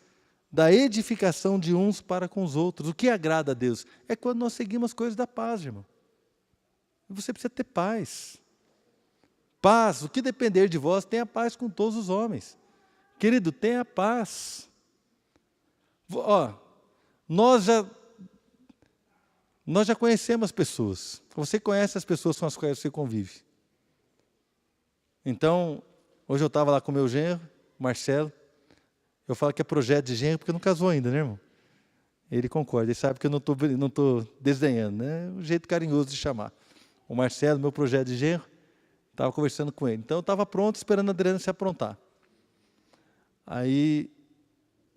da edificação de uns para com os outros. O que agrada a Deus? É quando nós seguimos as coisas da paz, irmão. Você precisa ter paz. Paz, o que depender de vós, tenha paz com todos os homens. Querido, tenha paz. Ó, nós já conhecemos as pessoas. Você conhece as pessoas com as quais você convive. Então, Hoje eu estava lá com o meu genro, Marcelo. Eu falo que é projeto de genro porque não casou ainda, né, irmão? Ele concorda, ele sabe que eu não estou desdenhando, né? É um jeito carinhoso de chamar. O Marcelo, meu projeto de genro, estava conversando com ele. Então eu estava pronto, esperando a Adriana se aprontar. Aí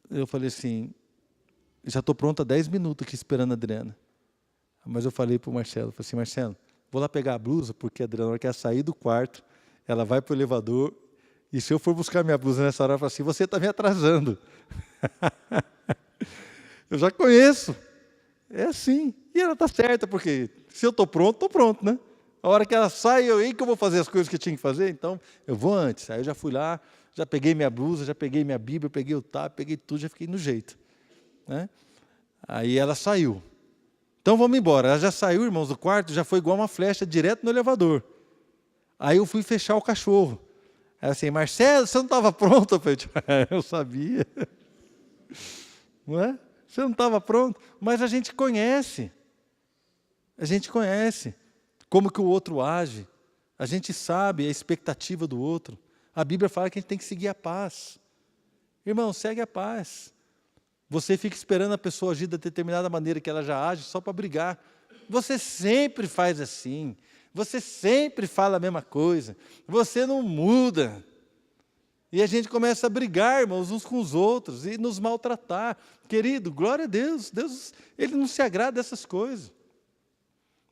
eu falei assim, já estou pronto há 10 minutos aqui esperando a Adriana. Mas eu falei para o Marcelo, falei assim, Marcelo, vou lá pegar a blusa, porque a Adriana, na hora que ela sair do quarto, ela vai para o elevador, e se eu for buscar minha blusa nessa hora, ela fala assim, você está me atrasando. Eu já conheço. É assim. E ela está certa, porque se eu estou pronto, né? A hora que ela sai, que eu vou fazer as coisas que eu tinha que fazer, então eu vou antes. Aí eu já fui lá, já peguei minha blusa, já peguei minha Bíblia, peguei o tab, peguei tudo, já fiquei no jeito. Né? Aí ela saiu. Então vamos embora. Ela já saiu, irmãos, do quarto, já foi igual uma flecha direto no elevador. Aí eu fui fechar o cachorro. Aí assim, Marcelo, você não estava pronto? Eu falei, eu sabia. Não é? Você não estava pronto? Mas a gente conhece. A gente conhece como que o outro age. A gente sabe a expectativa do outro. A Bíblia fala que a gente tem que seguir a paz. Irmão, segue a paz. Você fica esperando a pessoa agir de determinada maneira que ela já age só para brigar. Você sempre faz assim. Você sempre fala a mesma coisa. Você não muda. E a gente começa a brigar, irmãos, uns com os outros e nos maltratar. Querido, glória a Deus. Deus, Ele não se agrada dessas coisas.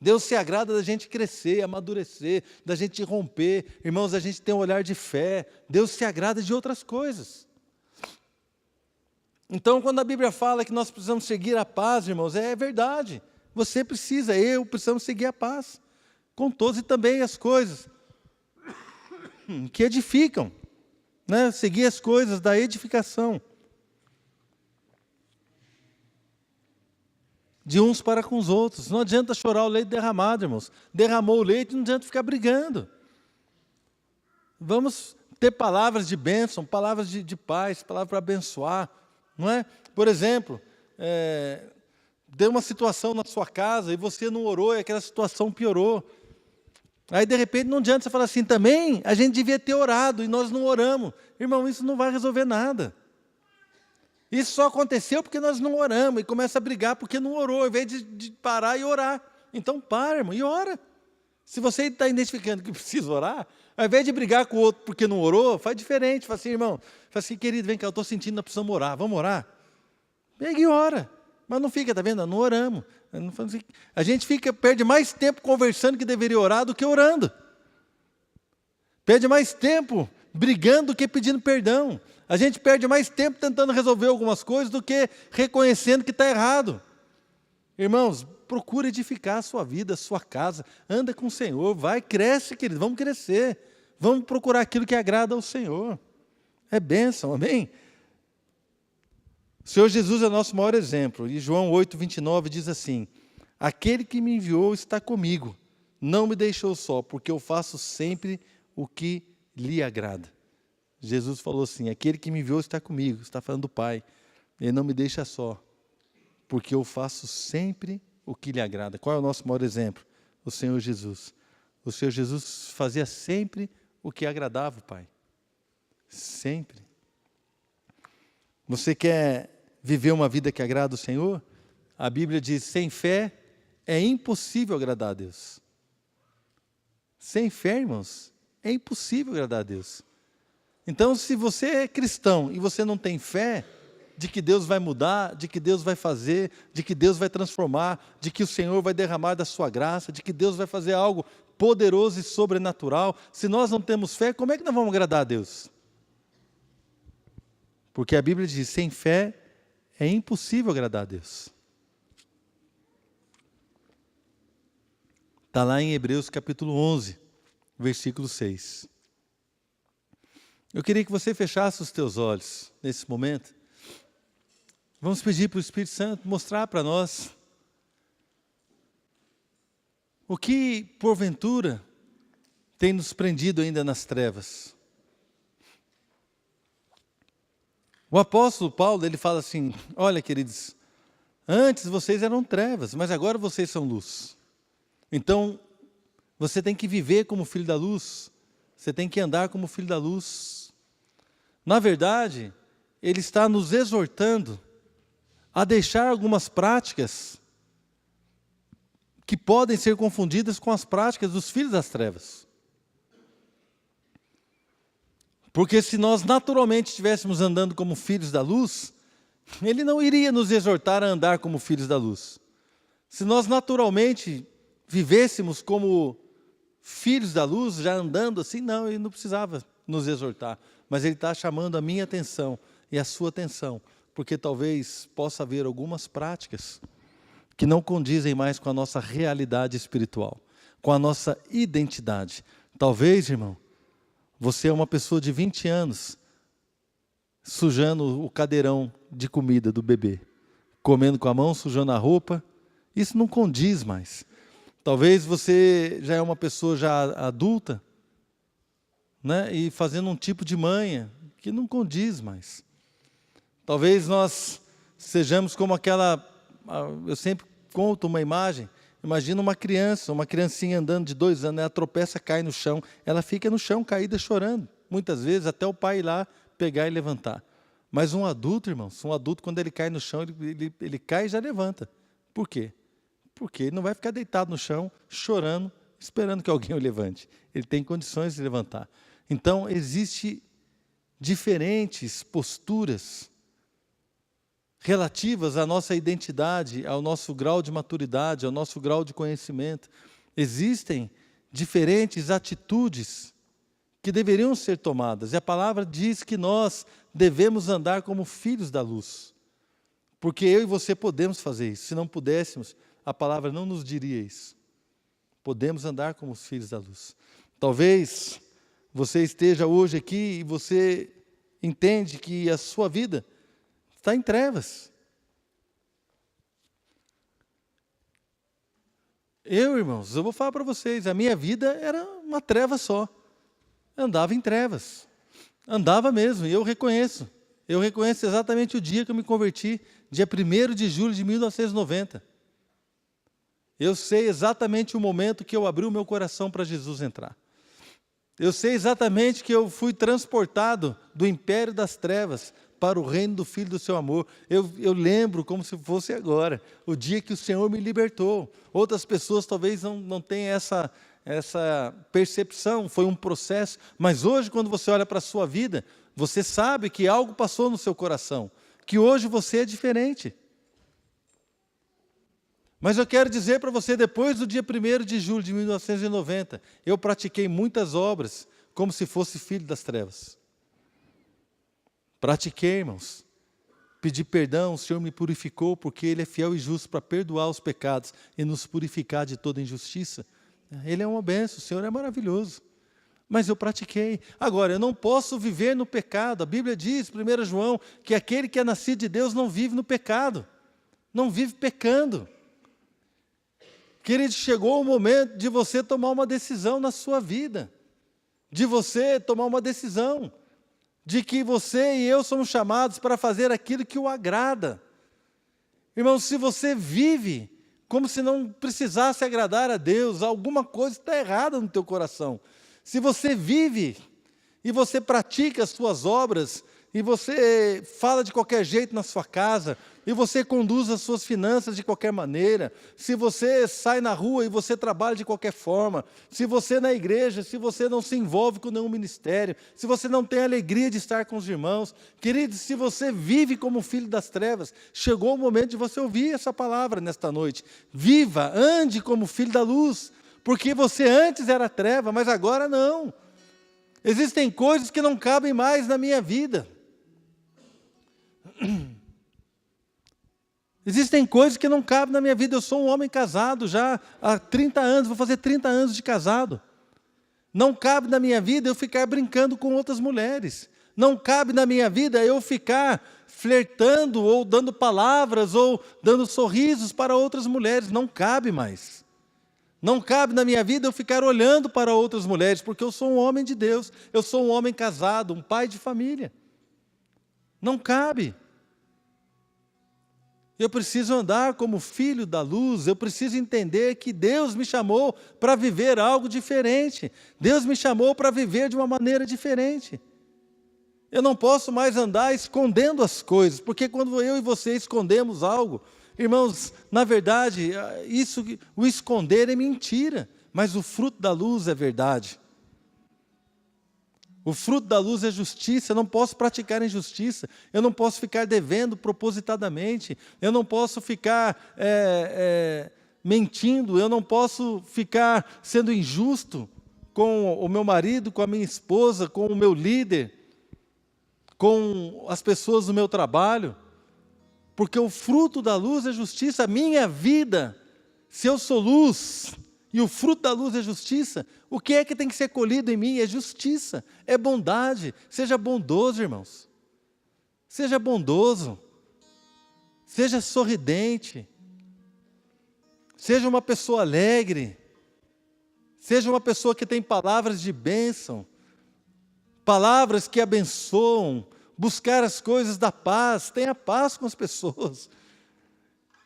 Deus se agrada da gente crescer, amadurecer, da gente romper. Irmãos, a gente tem um olhar de fé. Deus se agrada de outras coisas. Então, quando a Bíblia fala que nós precisamos seguir a paz, irmãos, é verdade. Você precisa, eu precisamos seguir a paz. Com todos e também as coisas que edificam. Né? Seguir as coisas da edificação. De uns para com os outros. Não adianta chorar o leite derramado, irmãos. Derramou o leite, não adianta ficar brigando. Vamos ter palavras de bênção, palavras de paz, palavras para abençoar. Não é? Por exemplo, deu uma situação na sua casa e você não orou e aquela situação piorou. Aí, de repente, não adianta você falar assim, também a gente devia ter orado e nós não oramos. Irmão, isso não vai resolver nada. Isso só aconteceu porque nós não oramos e começa a brigar porque não orou, ao invés de parar e orar. Então, para, irmão, e ora. Se você está identificando que precisa orar, ao invés de brigar com o outro porque não orou, faz diferente. Fala assim, irmão, fala assim, querido, vem cá, eu estou sentindo que nós precisamos orar. Vamos orar? Pega e ora. Mas não fica, está vendo? Não oramos. A gente perde mais tempo conversando que deveria orar do que orando. Perde mais tempo brigando do que pedindo perdão. A gente perde mais tempo tentando resolver algumas coisas do que reconhecendo que está errado. Irmãos, procura edificar a sua vida, a sua casa. Anda com o Senhor, vai, cresce, querido, vamos crescer. Vamos procurar aquilo que agrada ao Senhor. É bênção, amém? O Senhor Jesus é nosso maior exemplo. E João 8:29 diz assim, aquele que me enviou está comigo, não me deixou só, porque eu faço sempre o que lhe agrada. Jesus falou assim, aquele que me enviou está comigo, está falando do Pai, ele não me deixa só, porque eu faço sempre o que lhe agrada. Qual é o nosso maior exemplo? O Senhor Jesus. O Senhor Jesus fazia sempre o que agradava o Pai. Sempre. Você quer viver uma vida que agrada o Senhor? A Bíblia diz, sem fé é impossível agradar a Deus. Sem fé, irmãos, é impossível agradar a Deus. Então, se você é cristão e você não tem fé de que Deus vai mudar, de que Deus vai fazer, de que Deus vai transformar, de que o Senhor vai derramar da sua graça, de que Deus vai fazer algo poderoso e sobrenatural, se nós não temos fé, como é que nós vamos agradar a Deus? Porque a Bíblia diz, sem fé é impossível agradar a Deus. Está lá em Hebreus capítulo 11, versículo 6. Eu queria que você fechasse os teus olhos nesse momento. Vamos pedir para o Espírito Santo mostrar para nós o que, porventura, tem nos prendido ainda nas trevas. O apóstolo Paulo, ele fala assim, olha, queridos, antes vocês eram trevas, mas agora vocês são luz. Então, você tem que viver como filho da luz, Você tem que andar como filho da luz. Na verdade, ele está nos exortando a deixar algumas práticas que podem ser confundidas com as práticas dos filhos das trevas. Porque se nós naturalmente estivéssemos andando como filhos da luz, ele não iria nos exortar a andar como filhos da luz. Se nós naturalmente vivêssemos como filhos da luz, já andando assim, não, ele não precisava nos exortar. Mas ele está chamando a minha atenção e a sua atenção, porque talvez possa haver algumas práticas que não condizem mais com a nossa realidade espiritual, com a nossa identidade. Talvez, irmão, você é uma pessoa de 20 anos, sujando o cadeirão de comida do bebê, comendo com a mão, sujando a roupa. Isso não condiz mais. Talvez você já é uma pessoa já adulta, né, e fazendo um tipo de manha que não condiz mais. Talvez nós sejamos como aquela... Eu sempre conto uma imagem. Imagina uma criança, uma criancinha andando de 2 anos, ela tropeça, cai no chão, ela fica no chão caída chorando. Muitas vezes até o pai ir lá pegar e levantar. Mas um adulto, irmãos, um adulto quando ele cai no chão, ele cai e já levanta. Por quê? Porque ele não vai ficar deitado no chão, chorando, esperando que alguém o levante. Ele tem condições de levantar. Então, existem diferentes posturas relativas à nossa identidade, ao nosso grau de maturidade, ao nosso grau de conhecimento. Existem diferentes atitudes que deveriam ser tomadas. E a palavra diz que nós devemos andar como filhos da luz. Porque eu e você podemos fazer isso. Se não pudéssemos, a palavra não nos diria isso. Podemos andar como os filhos da luz. Talvez você esteja hoje aqui e você entende que a sua vida está em trevas. Irmãos, eu vou falar para vocês, a minha vida era uma treva só. Eu andava em trevas. Andava mesmo, e eu reconheço. Eu reconheço exatamente o dia que eu me converti, dia 1º de julho de 1990. Eu sei exatamente o momento que eu abri o meu coração para Jesus entrar. Eu sei exatamente que eu fui transportado do império das trevas para o reino do Filho do seu amor. Eu lembro como se fosse agora, o dia que o Senhor me libertou. Outras pessoas talvez não tenham essa percepção, foi um processo. Mas hoje, quando você olha para a sua vida, você sabe que algo passou no seu coração, que hoje você é diferente. Mas eu quero dizer para você, depois do dia 1º de julho de 1990, eu pratiquei muitas obras como se fosse filho das trevas. Pratiquei, irmãos. Pedi perdão, o Senhor me purificou, porque Ele é fiel e justo para perdoar os pecados e nos purificar de toda injustiça. Ele é uma bênção, o Senhor é maravilhoso. Mas eu pratiquei. Agora, eu não posso viver no pecado. A Bíblia diz, 1 João, que aquele que é nascido de Deus não vive no pecado. Não vive pecando. Querido, chegou o momento de você tomar uma decisão na sua vida. De você tomar uma decisão. De que você e eu somos chamados para fazer aquilo que o agrada. Irmão, se você vive como se não precisasse agradar a Deus, alguma coisa está errada no teu coração. Se você vive e você pratica as suas obras, e você fala de qualquer jeito na sua casa, e você conduz as suas finanças de qualquer maneira, se você sai na rua e você trabalha de qualquer forma, se você na igreja, se você não se envolve com nenhum ministério, se você não tem alegria de estar com os irmãos, queridos, se você vive como filho das trevas, chegou o momento de você ouvir essa palavra nesta noite. Viva, ande como filho da luz, porque você antes era treva, mas agora não. Existem coisas que não cabem mais na minha vida. Existem coisas que não cabem na minha vida. Eu sou um homem casado já há 30 anos, vou fazer 30 anos de casado. Não cabe na minha vida eu ficar brincando com outras mulheres. Não cabe na minha vida eu ficar flertando, ou dando palavras, ou dando sorrisos para outras mulheres. Não cabe mais. Não cabe na minha vida eu ficar olhando para outras mulheres, porque eu sou um homem de Deus, eu sou um homem casado, um pai de família. Não cabe. Eu preciso andar como filho da luz, eu preciso entender que Deus me chamou para viver algo diferente. Deus me chamou para viver de uma maneira diferente. Eu não posso mais andar escondendo as coisas, porque quando eu e você escondemos algo, irmãos, na verdade, o esconder é mentira, mas o fruto da luz é verdade. O fruto da luz é justiça. Eu não posso praticar injustiça, eu não posso ficar devendo propositadamente, eu não posso ficar mentindo, eu não posso ficar sendo injusto com o meu marido, com a minha esposa, com o meu líder, com as pessoas do meu trabalho, porque o fruto da luz é justiça. A minha vida, se eu sou luz, e o fruto da luz é justiça, o que é que tem que ser colhido em mim? É justiça, é bondade. Seja bondoso, irmãos. Seja bondoso. Seja sorridente. Seja uma pessoa alegre. Seja uma pessoa que tem palavras de bênção. Palavras que abençoam. Buscar as coisas da paz. Tenha paz com as pessoas.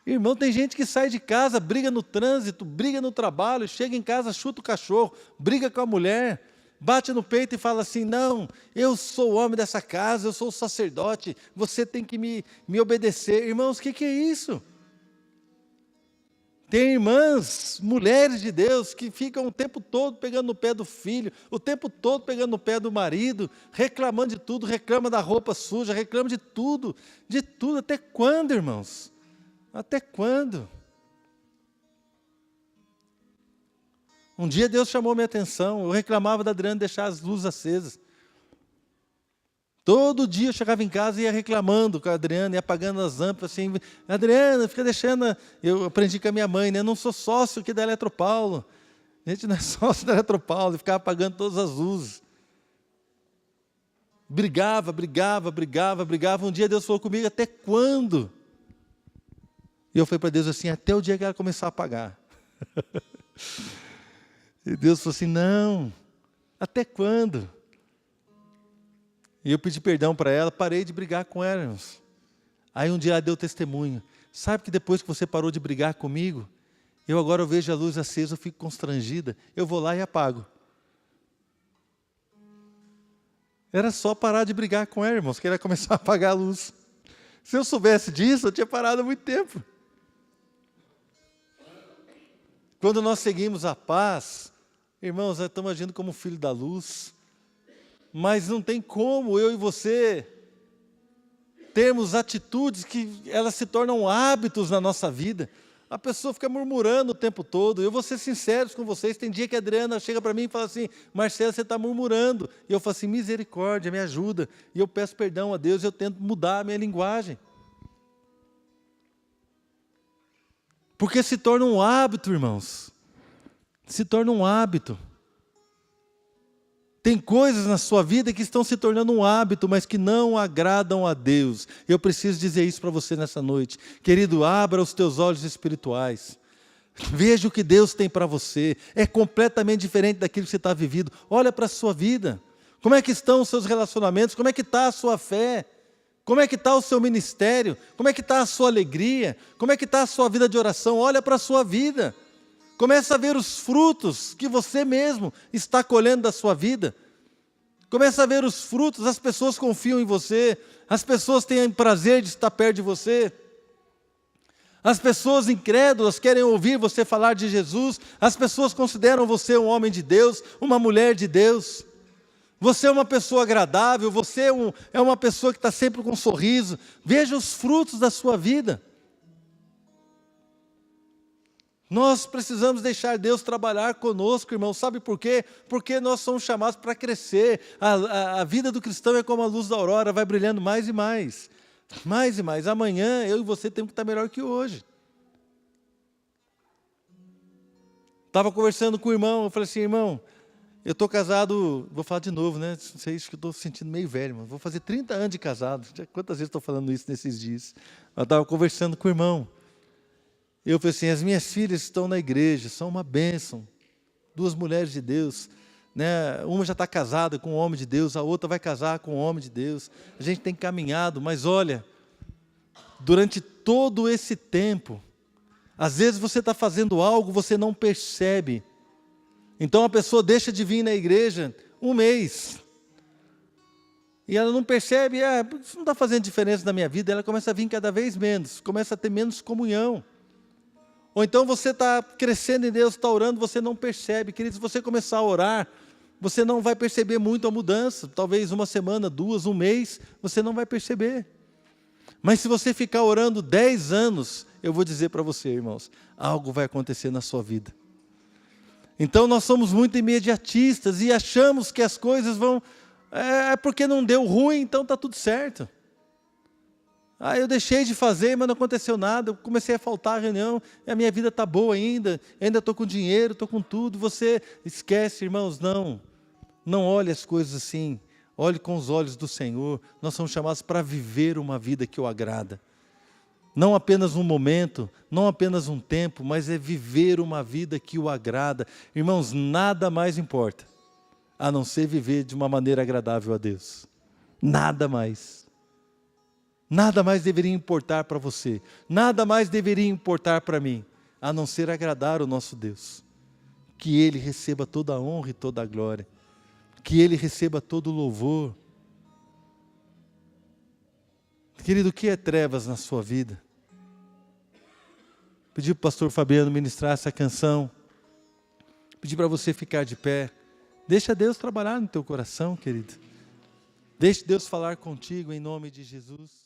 Irmão, tem gente que sai de casa, briga no trânsito, briga no trabalho, chega em casa, chuta o cachorro, briga com a mulher, bate no peito e fala assim: não, eu sou o homem dessa casa, eu sou o sacerdote, você tem que me obedecer. Irmãos, o que é isso? Tem irmãs, mulheres de Deus, que ficam o tempo todo pegando no pé do filho, o tempo todo pegando no pé do marido, reclamando de tudo, reclama da roupa suja, reclama de tudo. Até quando, irmãos? Até quando? Um dia Deus chamou minha atenção, eu reclamava da Adriana deixar as luzes acesas. Todo dia eu chegava em casa e ia reclamando com a Adriana, ia apagando as lâmpadas, assim: Adriana, fica deixando. Eu aprendi com a minha mãe, né? Eu não sou sócio aqui da Eletropaulo. A gente não é sócio da Eletropaulo, e ficava apagando todas as luzes. Brigava. Um dia Deus falou comigo: até quando? E eu falei para Deus assim: até o dia que ela começar a apagar. E Deus falou assim: não, até quando? E eu pedi perdão para ela, parei de brigar com ela, irmãos. Aí um dia ela deu testemunho: sabe que depois que você parou de brigar comigo, agora eu vejo a luz acesa, eu fico constrangida, eu vou lá e apago. Era só parar de brigar com ela, irmãos, que ela ia começar a apagar a luz. Se eu soubesse disso, eu tinha parado há muito tempo. Quando nós seguimos a paz, irmãos, nós estamos agindo como filho da luz, mas não tem como eu e você termos atitudes que elas se tornam hábitos na nossa vida. A pessoa fica murmurando o tempo todo. Eu vou ser sincero com vocês, tem dia que a Adriana chega para mim e fala assim: Marcelo, você está murmurando. E eu falo assim: misericórdia, me ajuda. E eu peço perdão a Deus e eu tento mudar a minha linguagem. Porque se torna um hábito, irmãos. Se torna um hábito. Tem coisas na sua vida que estão se tornando um hábito, mas que não agradam a Deus. Eu preciso dizer isso para você nessa noite. Querido, abra os teus olhos espirituais. Veja o que Deus tem para você. É completamente diferente daquilo que você está vivendo. Olha para a sua vida. Como é que estão os seus relacionamentos? Como é que está a sua fé? Como é que está o seu ministério? Como é que está a sua alegria? Como é que está a sua vida de oração? Olha para a sua vida. Começa a ver os frutos que você mesmo está colhendo da sua vida. Começa a ver os frutos, as pessoas confiam em você, as pessoas têm prazer de estar perto de você. As pessoas incrédulas querem ouvir você falar de Jesus, as pessoas consideram você um homem de Deus, uma mulher de Deus. Você é uma pessoa agradável, você é uma pessoa que está sempre com um sorriso. Veja os frutos da sua vida. Nós precisamos deixar Deus trabalhar conosco, irmão. Sabe por quê? Porque nós somos chamados para crescer. A vida do cristão é como a luz da aurora, vai brilhando mais e mais. Mais e mais. Amanhã eu e você temos que estar melhor que hoje. Estava conversando com o irmão, eu falei assim: irmão, eu estou casado, vou falar de novo, né? Não sei, acho que eu estou sentindo meio velho, mas vou fazer 30 anos de casado. Quantas vezes estou falando isso nesses dias? Eu estava conversando com o irmão. Eu falei assim: as minhas filhas estão na igreja, são uma bênção. 2 mulheres de Deus. Né? Uma já está casada com um homem de Deus, a outra vai casar com um homem de Deus. A gente tem caminhado, mas olha, durante todo esse tempo, às vezes você está fazendo algo, você não percebe. Então a pessoa deixa de vir na igreja um mês. E ela não percebe, isso não está fazendo diferença na minha vida. Ela começa a vir cada vez menos, começa a ter menos comunhão. Ou então você está crescendo em Deus, está orando, você não percebe. Querido, se você começar a orar, você não vai perceber muito a mudança. Talvez uma semana, 2, um mês, você não vai perceber. Mas se você ficar orando 10 anos, eu vou dizer para você, irmãos, algo vai acontecer na sua vida. Então nós somos muito imediatistas e achamos que as coisas vão... porque não deu ruim, então está tudo certo. Eu deixei de fazer, mas não aconteceu nada, eu comecei a faltar a reunião, a minha vida está boa ainda estou com dinheiro, estou com tudo. Você esquece, irmãos, não olhe as coisas assim, olhe com os olhos do Senhor. Nós somos chamados para viver uma vida que o agrada. Não apenas um momento, não apenas um tempo, mas é viver uma vida que o agrada. Irmãos, nada mais importa, a não ser viver de uma maneira agradável a Deus. Nada mais. Nada mais deveria importar para você, nada mais deveria importar para mim, a não ser agradar o nosso Deus. Que Ele receba toda a honra e toda a glória, que Ele receba todo o louvor. Querido, o que é trevas na sua vida? Pedi para o pastor Fabiano ministrar essa canção, pedi para você ficar de pé. Deixa Deus trabalhar no teu coração, querido. Deixe Deus falar contigo em nome de Jesus.